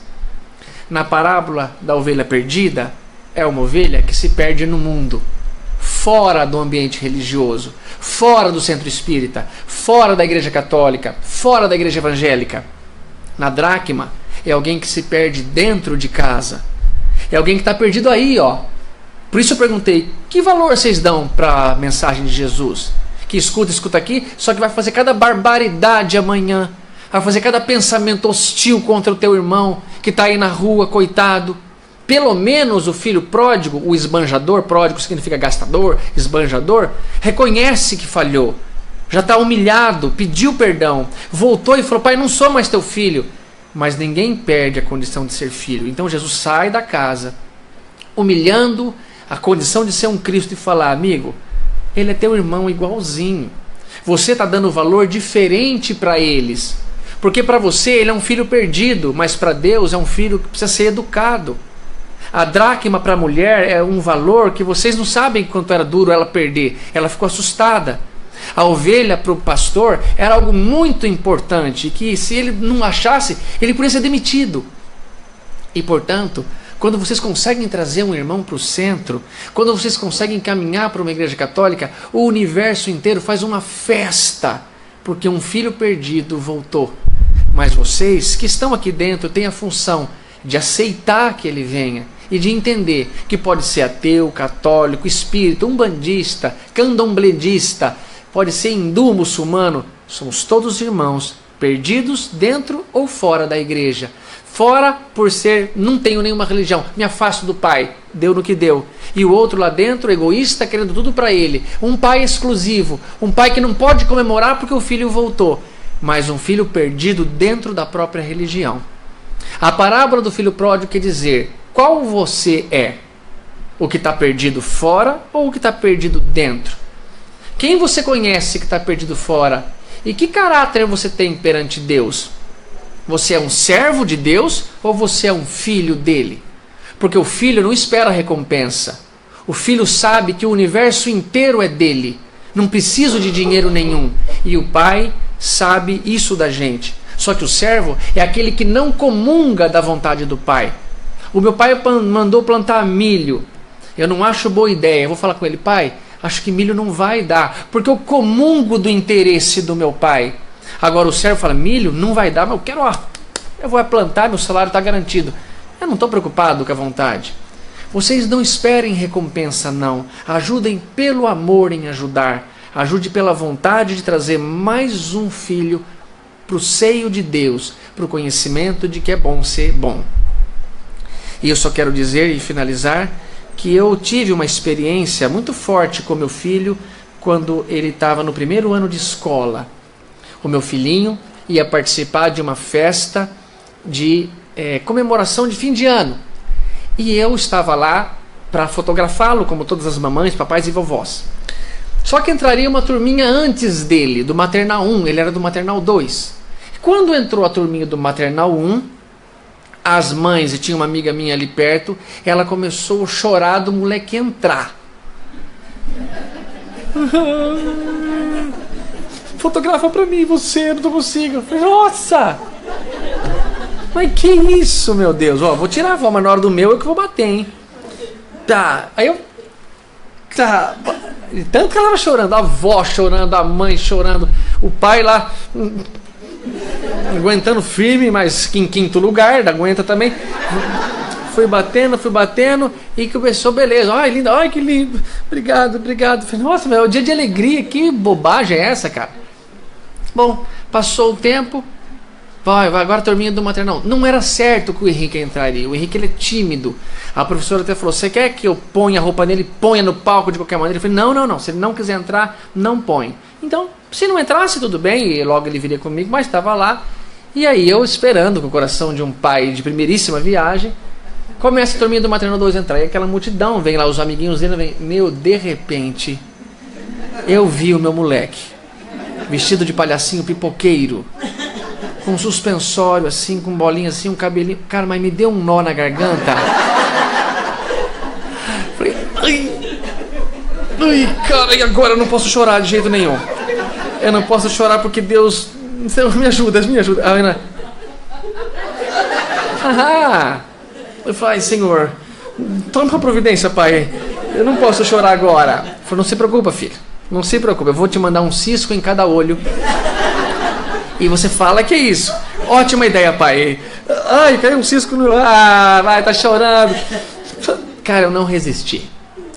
[SPEAKER 2] Na parábola da ovelha perdida, é uma ovelha que se perde no mundo, fora do ambiente religioso, fora do centro espírita, fora da igreja católica, fora da igreja evangélica. Na dracma, é alguém que se perde dentro de casa. É alguém que está perdido aí, ó. Por isso eu perguntei, que valor vocês dão para a mensagem de Jesus? Que escuta aqui, só que vai fazer cada barbaridade amanhã. Vai fazer cada pensamento hostil contra o teu irmão, que está aí na rua, coitado. Pelo menos o filho pródigo, o esbanjador, pródigo significa gastador, esbanjador, reconhece que falhou. Já está humilhado, pediu perdão, voltou e falou, pai, não sou mais teu filho. Mas ninguém perde a condição de ser filho. Então Jesus sai da casa, humilhando a condição de ser um Cristo e falar, amigo, ele é teu irmão igualzinho. Você está dando valor diferente para eles. Porque para você ele é um filho perdido, mas para Deus é um filho que precisa ser educado. A dracma para a mulher é um valor que vocês não sabem quanto era duro ela perder. Ela ficou assustada. A ovelha para o pastor era algo muito importante, que se ele não achasse, ele podia ser demitido. E portanto, quando vocês conseguem trazer um irmão para o centro, quando vocês conseguem caminhar para uma igreja católica, o universo inteiro faz uma festa, porque um filho perdido voltou. Mas vocês que estão aqui dentro têm a função de aceitar que ele venha e de entender que pode ser ateu, católico, espírita, umbandista, candombledista, pode ser hindu, muçulmano. Somos todos irmãos, perdidos dentro ou fora da igreja. Fora por ser, não tenho nenhuma religião, me afasto do pai, deu no que deu. E o outro lá dentro, egoísta, querendo tudo para ele. Um pai exclusivo, um pai que não pode comemorar porque o filho voltou. Mas um filho perdido dentro da própria religião. A parábola do filho pródigo quer dizer, qual você é? O que está perdido fora ou o que está perdido dentro? Quem você conhece que está perdido fora? E que caráter você tem perante Deus? Você é um servo de Deus ou você é um filho dele? Porque o filho não espera recompensa. O filho sabe que o universo inteiro é dele. Não preciso de dinheiro nenhum. E o pai sabe isso da gente. Só que o servo é aquele que não comunga da vontade do pai. O meu pai mandou plantar milho. Eu não acho boa ideia. Eu vou falar com ele, pai, acho que milho não vai dar, porque eu comungo do interesse do meu pai. Agora o servo fala, milho não vai dar, mas eu quero, eu vou plantar, meu salário está garantido. Eu não estou preocupado com a vontade. Vocês não esperem recompensa, não. Ajudem pelo amor em ajudar. Ajude pela vontade de trazer mais um filho para o seio de Deus, para o conhecimento de que é bom ser bom. E eu só quero dizer e finalizar que eu tive uma experiência muito forte com meu filho quando ele estava no primeiro ano de escola. O meu filhinho ia participar de uma festa de comemoração de fim de ano. E eu estava lá para fotografá-lo, como todas as mamães, papais e vovós. Só que entraria uma turminha antes dele, do maternal 1, ele era do maternal 2. Quando entrou a turminha do maternal 1, as mães, e tinha uma amiga minha ali perto, ela começou a chorar do moleque entrar. Fotografa pra mim, você, eu não consigo. Nossa! Mas que isso, meu Deus? Ó, vou tirar a avó, mas na hora do meu eu que vou bater, hein? Tá, aí eu... Tá... Tanto que ela estava chorando, a avó chorando, a mãe chorando, o pai lá aguentando firme, mas em quinto lugar, aguenta também. Fui batendo e começou, beleza. Ai, linda, ai, que lindo. Obrigado. Falei, nossa, meu, é um dia de alegria, que bobagem é essa, cara? Bom, passou o tempo. Vai, agora turminha do maternal. Não era certo que o Henrique entraria. O Henrique, ele é tímido. A professora até falou, você quer que eu ponha a roupa nele, ponha no palco de qualquer maneira? Eu falei, não. Se ele não quiser entrar, não põe. Então, se não entrasse, tudo bem. E logo ele viria comigo, mas estava lá. E aí eu esperando, com o coração de um pai de primeiríssima viagem, começa a turminha do maternal 2 entrar. E aquela multidão, vem lá os amiguinhos dele, vem. Meu, de repente, eu vi o meu moleque, vestido de palhacinho pipoqueiro, com um suspensório assim, com bolinha assim, um cabelinho. Cara, mas me deu um nó na garganta. Falei, ai, cara, e agora eu não posso chorar de jeito nenhum. Eu não posso chorar porque Deus me ajuda. A Ana, eu falei, Senhor, toma uma providência, Pai. Eu não posso chorar agora. Ele falou, não se preocupa, filho. Não se preocupa, eu vou te mandar um cisco em cada olho. E você fala que é isso. Ótima ideia, pai. Ai, caiu um cisco no... Ah, vai, tá chorando. Cara, eu não resisti.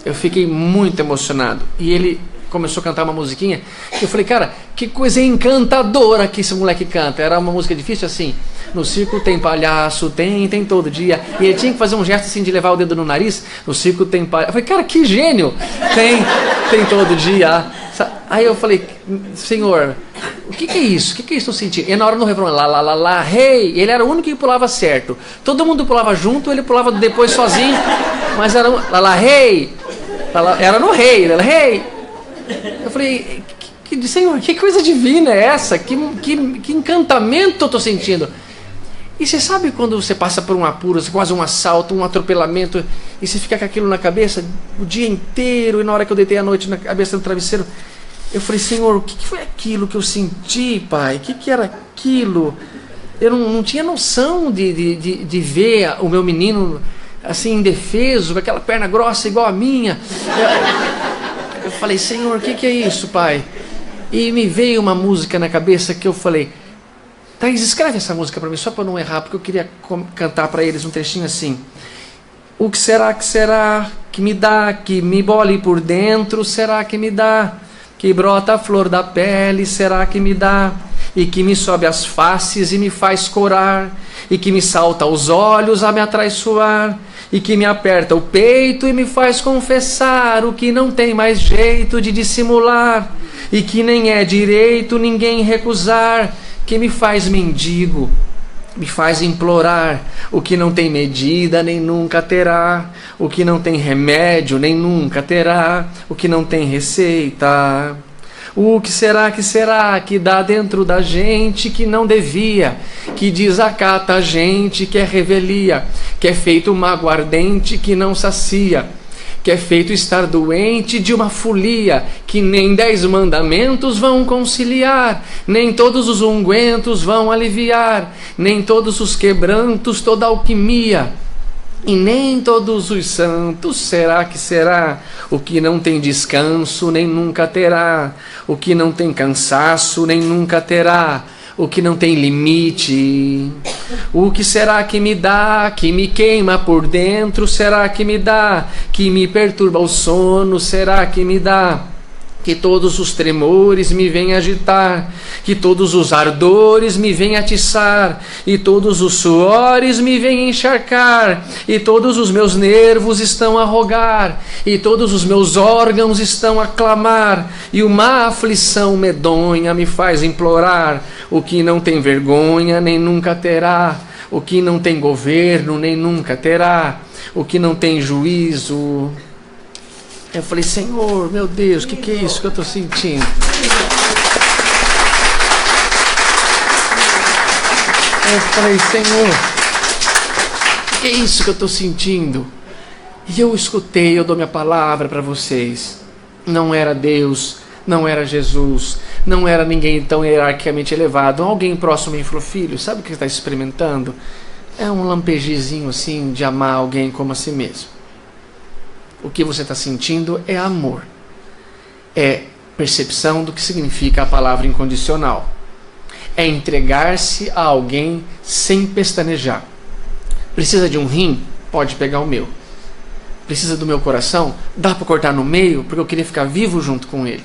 [SPEAKER 2] Eu fiquei muito emocionado. E ele começou a cantar uma musiquinha. Eu falei, cara, que coisa encantadora que esse moleque canta. Era uma música difícil assim. No circo tem palhaço, tem todo dia. E ele tinha que fazer um gesto assim de levar o dedo no nariz. No circo tem palhaço. Eu falei, cara, que gênio. Tem todo dia. Aí eu falei, Senhor, o que é isso? O que é isso que eu senti? E na hora do refrão, lá, hey. Ele era o único que pulava certo. Todo mundo pulava junto, ele pulava depois sozinho. Mas era lá, hey. Era no rei, era hey. Eu falei, Senhor, que coisa divina é essa? Que encantamento eu tô sentindo. E você sabe quando você passa por um apuro, quase um assalto, um atropelamento, e você fica com aquilo na cabeça o dia inteiro, e na hora que eu deitei à noite na cabeça do travesseiro, eu falei, Senhor, o que foi aquilo que eu senti, Pai? O que era aquilo? Eu não tinha noção de ver o meu menino assim, indefeso, com aquela perna grossa igual a minha. Eu falei, Senhor, o que é isso, Pai? E me veio uma música na cabeça que eu falei, Thaís, escreve essa música para mim, só para não errar, porque eu queria cantar para eles um trechinho assim. O que será que me dá, que me bole por dentro, será que me dá? Que brota a flor da pele, será que me dá? E que me sobe as faces e me faz corar, e que me salta aos olhos a me atraiçoar, e que me aperta o peito e me faz confessar o que não tem mais jeito de dissimular, e que nem é direito ninguém recusar, que me faz mendigo, me faz implorar o que não tem medida nem nunca terá, o que não tem remédio nem nunca terá, o que não tem receita. O que será que dá dentro da gente que não devia, que desacata a gente, que é revelia, que é feito uma aguardente que não sacia, que é feito estar doente de uma folia, que nem 10 mandamentos vão conciliar, nem todos os ungüentos vão aliviar, nem todos os quebrantos, toda alquimia, e nem todos os santos, será que será? O que não tem descanso nem nunca terá, o que não tem cansaço nem nunca terá, o que não tem limite. O que será que me dá, que me queima por dentro, será que me dá, que me perturba o sono, será que me dá? Que todos os tremores me vêm agitar, que todos os ardores me vêm atiçar, e todos os suores me vêm encharcar, e todos os meus nervos estão a rogar, e todos os meus órgãos estão a clamar, e uma aflição medonha me faz implorar o que não tem vergonha nem nunca terá, o que não tem governo nem nunca terá, o que não tem juízo. Eu falei, Senhor, meu Deus, o que é isso que eu estou sentindo? Eu falei, Senhor, o que é isso que eu estou sentindo? E eu escutei, eu dou minha palavra para vocês. Não era Deus, não era Jesus, não era ninguém tão hierarquicamente elevado. Alguém próximo a mim falou, filho, sabe o que você está experimentando? é um lampejezinho assim de amar alguém como a si mesmo. O que você está sentindo é amor. É percepção do que significa a palavra incondicional. É entregar-se a alguém sem pestanejar. Precisa de um rim? Pode pegar o meu. Precisa do meu coração? Dá para cortar no meio, porque eu queria ficar vivo junto com ele.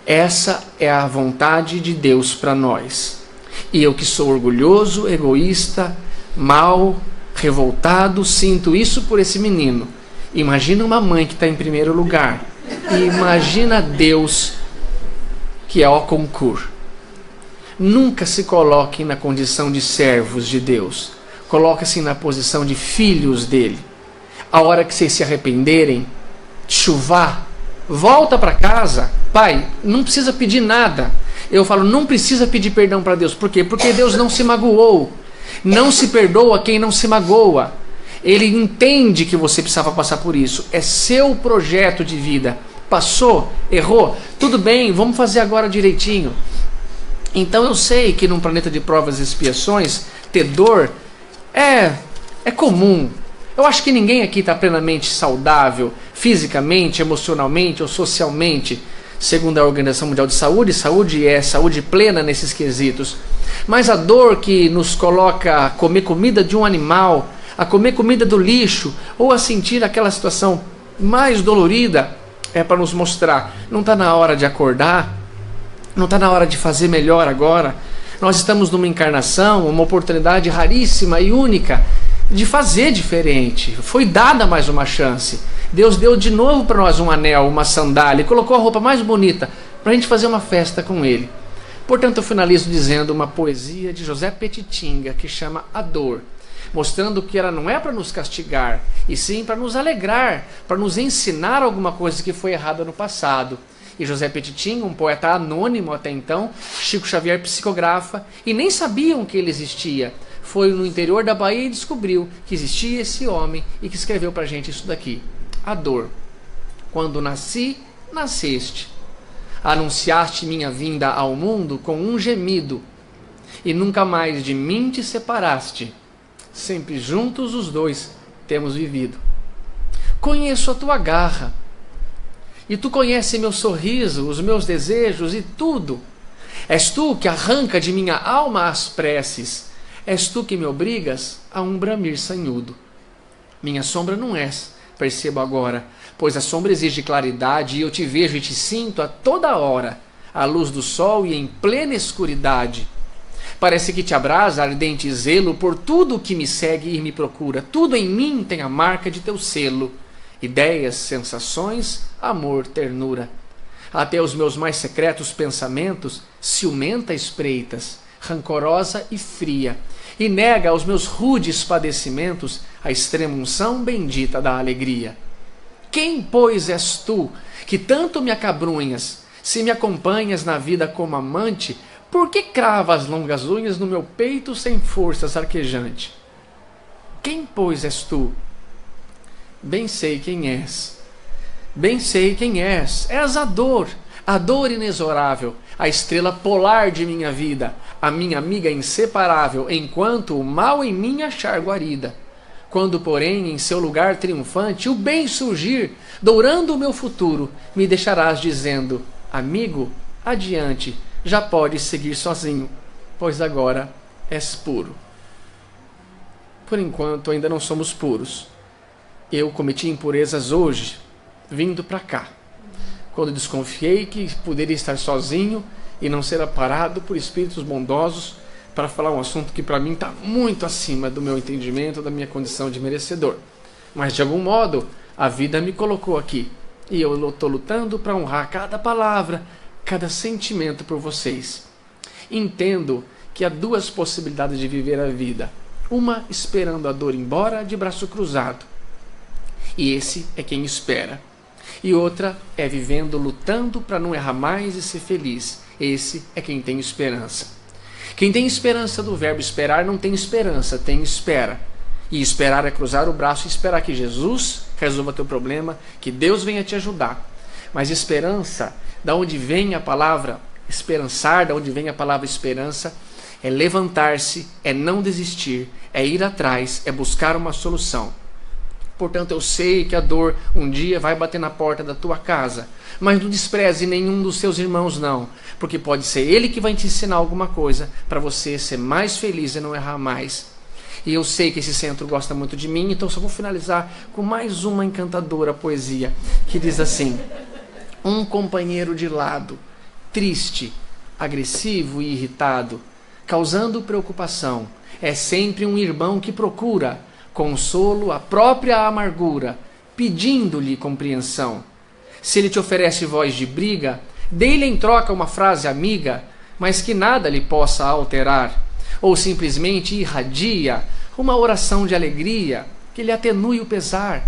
[SPEAKER 2] Essa é a vontade de Deus para nós. E eu que sou orgulhoso, egoísta, mau, revoltado, sinto isso por esse menino. Imagina uma mãe que está em primeiro lugar. E imagina Deus que é ao concurso. Nunca se coloquem na condição de servos de Deus. Coloquem-se na posição de filhos dele. A hora que vocês se arrependerem, chuvar, volta para casa. Pai, não precisa pedir nada. Eu falo, não precisa pedir perdão para Deus. Por quê? Porque Deus não se magoou. Não se perdoa quem não se magoa. Ele entende que você precisava passar por isso. É seu projeto de vida. Passou, errou, tudo bem, vamos fazer agora direitinho. Então eu sei que num planeta de provas e expiações, ter dor é comum. Eu acho que ninguém aqui está plenamente saudável, fisicamente, emocionalmente ou socialmente, segundo a Organização Mundial de Saúde. Saúde é saúde plena nesses quesitos. Mas a dor que nos coloca a comer comida de um animal, a comer comida do lixo, ou a sentir aquela situação mais dolorida, é para nos mostrar, não está na hora de acordar, não está na hora de fazer melhor agora. Nós estamos numa encarnação, uma oportunidade raríssima e única de fazer diferente. Foi dada mais uma chance. Deus deu de novo para nós um anel, uma sandália, e colocou a roupa mais bonita para a gente fazer uma festa com ele. Portanto, eu finalizo dizendo uma poesia de José Petitinga que chama A Dor, mostrando que ela não é para nos castigar, e sim para nos alegrar, para nos ensinar alguma coisa que foi errada no passado. E José Petitinga, um poeta anônimo até então, Chico Xavier psicografa, e nem sabiam que ele existia. Foi no interior da Bahia e descobriu que existia esse homem e que escreveu para a gente isso daqui. A dor. Quando nasci, nasceste. Anunciaste minha vinda ao mundo com um gemido, e nunca mais de mim te separaste. Sempre juntos os dois temos vivido. Conheço a tua garra, e tu conheces meu sorriso, os meus desejos e tudo. És tu que arranca de minha alma as preces. És tu que me obrigas a um bramir sanhudo. Minha sombra não és, percebo agora, pois a sombra exige claridade, e eu te vejo e te sinto a toda hora, à luz do sol e em plena escuridade. Parece que te abrasa ardente zelo por tudo que me segue e me procura. Tudo em mim tem a marca de teu selo. Ideias, sensações, amor, ternura. Até os meus mais secretos pensamentos, ciumenta espreitas, rancorosa e fria, e nega aos meus rudes padecimentos a extrema unção bendita da alegria. Quem, pois, és tu, que tanto me acabrunhas? Se me acompanhas na vida como amante, por que cravas longas unhas no meu peito sem forças arquejante? Quem, pois, és tu? Bem sei quem és. Bem sei quem és. És a dor inexorável, a estrela polar de minha vida, a minha amiga inseparável, enquanto o mal em mim achar guarida. Quando, porém, em seu lugar triunfante, o bem surgir, dourando o meu futuro, me deixarás dizendo: amigo, adiante, já podes seguir sozinho, pois agora és puro. Por enquanto ainda não somos puros. Eu cometi impurezas hoje, vindo para cá, quando desconfiei que poderia estar sozinho e não ser aparado por espíritos bondosos para falar um assunto que para mim está muito acima do meu entendimento, da minha condição de merecedor. Mas de algum modo a vida me colocou aqui e eu estou lutando para honrar cada palavra, cada sentimento por vocês. Entendo que há duas possibilidades de viver a vida. Uma esperando a dor embora de braço cruzado, e esse é quem espera. E outra é vivendo, lutando para não errar mais e ser feliz. Esse é quem tem esperança. Quem tem esperança do verbo esperar não tem esperança, tem espera. E esperar é cruzar o braço e esperar que Jesus resolva teu problema, que Deus venha te ajudar. Mas esperança, da onde vem a palavra esperançar, da onde vem a palavra esperança, é levantar-se, é não desistir, é ir atrás, é buscar uma solução. Portanto, eu sei que a dor um dia vai bater na porta da tua casa, mas não despreze nenhum dos seus irmãos não, porque pode ser ele que vai te ensinar alguma coisa para você ser mais feliz e não errar mais. E eu sei que esse centro gosta muito de mim, então só vou finalizar com mais uma encantadora poesia, que diz assim: um companheiro de lado, triste, agressivo e irritado, causando preocupação, é sempre um irmão que procura consolo à própria amargura, pedindo-lhe compreensão. Se ele te oferece voz de briga, dê-lhe em troca uma frase amiga, mas que nada lhe possa alterar, ou simplesmente irradia uma oração de alegria que lhe atenue o pesar.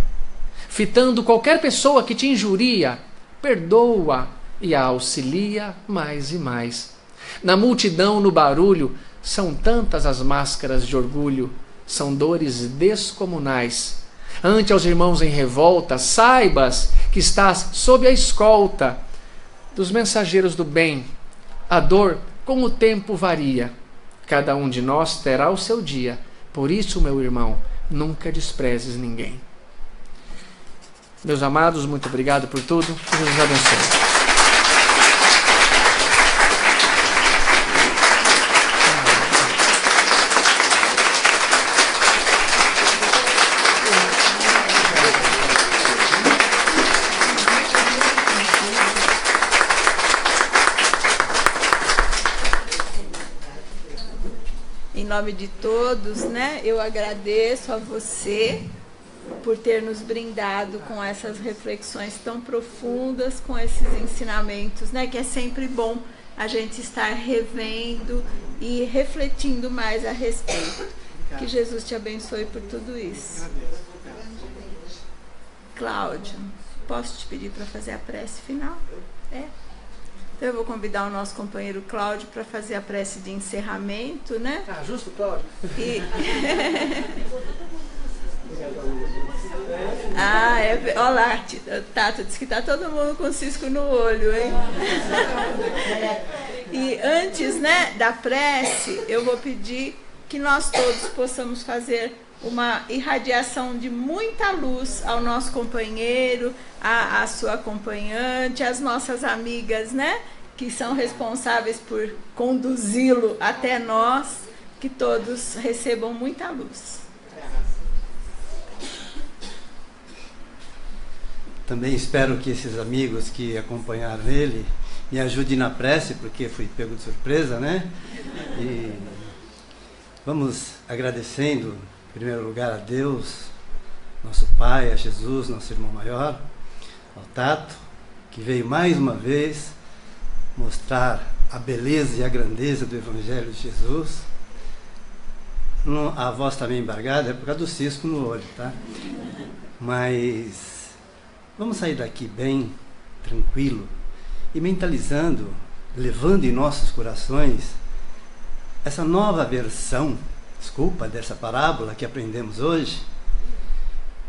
[SPEAKER 2] Fitando qualquer pessoa que te injuria, perdoa e a auxilia mais e mais. Na multidão, no barulho, são tantas as máscaras de orgulho, são dores descomunais. Ante aos irmãos em revolta, saibas que estás sob a escolta dos mensageiros do bem. A dor com o tempo varia, cada um de nós terá o seu dia. Por isso, meu irmão, nunca desprezes ninguém. Meus amados, muito obrigado por tudo. Que Deus abençoe.
[SPEAKER 1] Em nome de todos, né, eu agradeço a você por ter nos brindado com essas reflexões tão profundas, com esses ensinamentos, né, que é sempre bom a gente estar revendo e refletindo mais a respeito. Que Jesus te abençoe por tudo isso. Cláudio, posso te pedir para fazer a prece final? Então eu vou convidar o nosso companheiro Cláudio para fazer a prece de encerramento, né?
[SPEAKER 2] Ah, justo, Cláudio.
[SPEAKER 1] Olha lá, Tato disse que está todo mundo com cisco no olho, hein? E antes, né, da prece, eu vou pedir que nós todos possamos fazer uma irradiação de muita luz ao nosso companheiro, à sua acompanhante, às nossas amigas, né, que são responsáveis por conduzi-lo até nós, que todos recebam muita luz.
[SPEAKER 3] Também espero que esses amigos que acompanharam ele me ajudem na prece, porque fui pego de surpresa, né? E vamos agradecendo, em primeiro lugar, a Deus, nosso Pai, a Jesus, nosso irmão maior, ao Tato, que veio mais uma vez mostrar a beleza e a grandeza do Evangelho de Jesus. A voz está meio embargada, é por causa do cisco no olho, tá? Mas vamos sair daqui bem tranquilo e mentalizando, levando em nossos corações essa nova versão, dessa parábola que aprendemos hoje,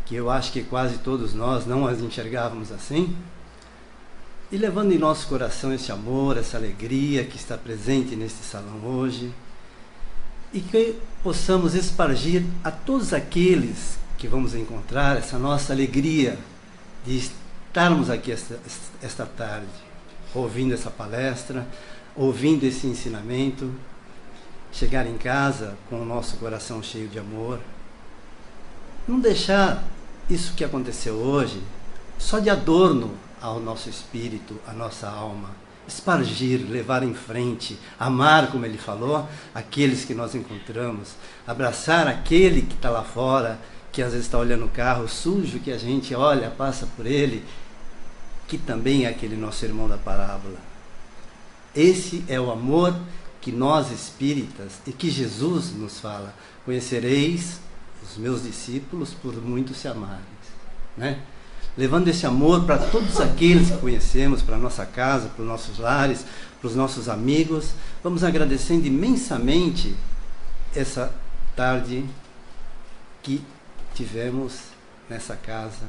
[SPEAKER 3] que eu acho que quase todos nós não as enxergávamos assim, e levando em nosso coração esse amor, essa alegria que está presente neste salão hoje, e que possamos espargir a todos aqueles que vamos encontrar essa nossa alegria de estarmos aqui esta tarde, ouvindo essa palestra, ouvindo esse ensinamento, chegar em casa com o nosso coração cheio de amor, não deixar isso que aconteceu hoje só de adorno ao nosso espírito, à nossa alma, espargir, levar em frente, amar, como ele falou, aqueles que nós encontramos, abraçar aquele que está lá fora, que às vezes está olhando o carro sujo, que a gente olha, passa por ele, que também é aquele nosso irmão da parábola. Esse é o amor que nós espíritas, e que Jesus nos fala: conhecereis os meus discípulos por muito se amarem, né? Levando esse amor para todos aqueles que conhecemos, para a nossa casa, para os nossos lares, para os nossos amigos. Vamos agradecendo imensamente essa tarde que tivemos nessa casa,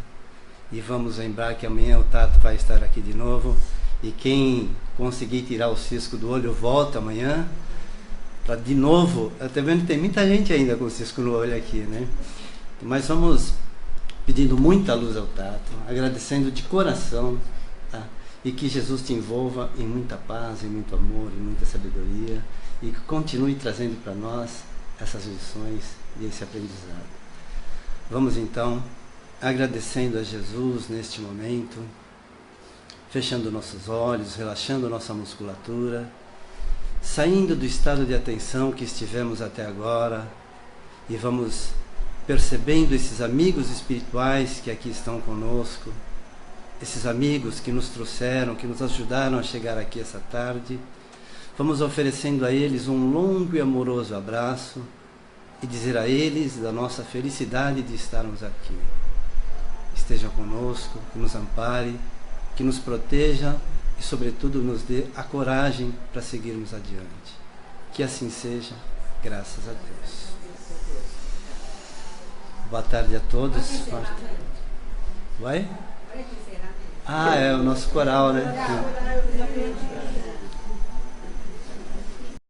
[SPEAKER 3] e vamos lembrar que amanhã o Tato vai estar aqui de novo, e quem conseguir tirar o cisco do olho volta amanhã para de novo, eu estou vendo que tem muita gente ainda com o cisco no olho aqui, né? Mas vamos pedindo muita luz ao tato, agradecendo de coração, tá? E que Jesus te envolva em muita paz, em muito amor, em muita sabedoria, e que continue trazendo para nós essas lições e esse aprendizado. Vamos então agradecendo a Jesus neste momento, fechando nossos olhos, relaxando nossa musculatura, saindo do estado de atenção que estivemos até agora, e vamos percebendo esses amigos espirituais que aqui estão conosco, esses amigos que nos trouxeram, que nos ajudaram a chegar aqui essa tarde. Vamos oferecendo a eles um longo e amoroso abraço e dizer a eles da nossa felicidade de estarmos aqui. Esteja conosco, que nos ampare, que nos proteja e, sobretudo, nos dê a coragem para seguirmos adiante. Que assim seja, graças a Deus. Boa tarde a todos. Vai? Ah, é o nosso coral, né?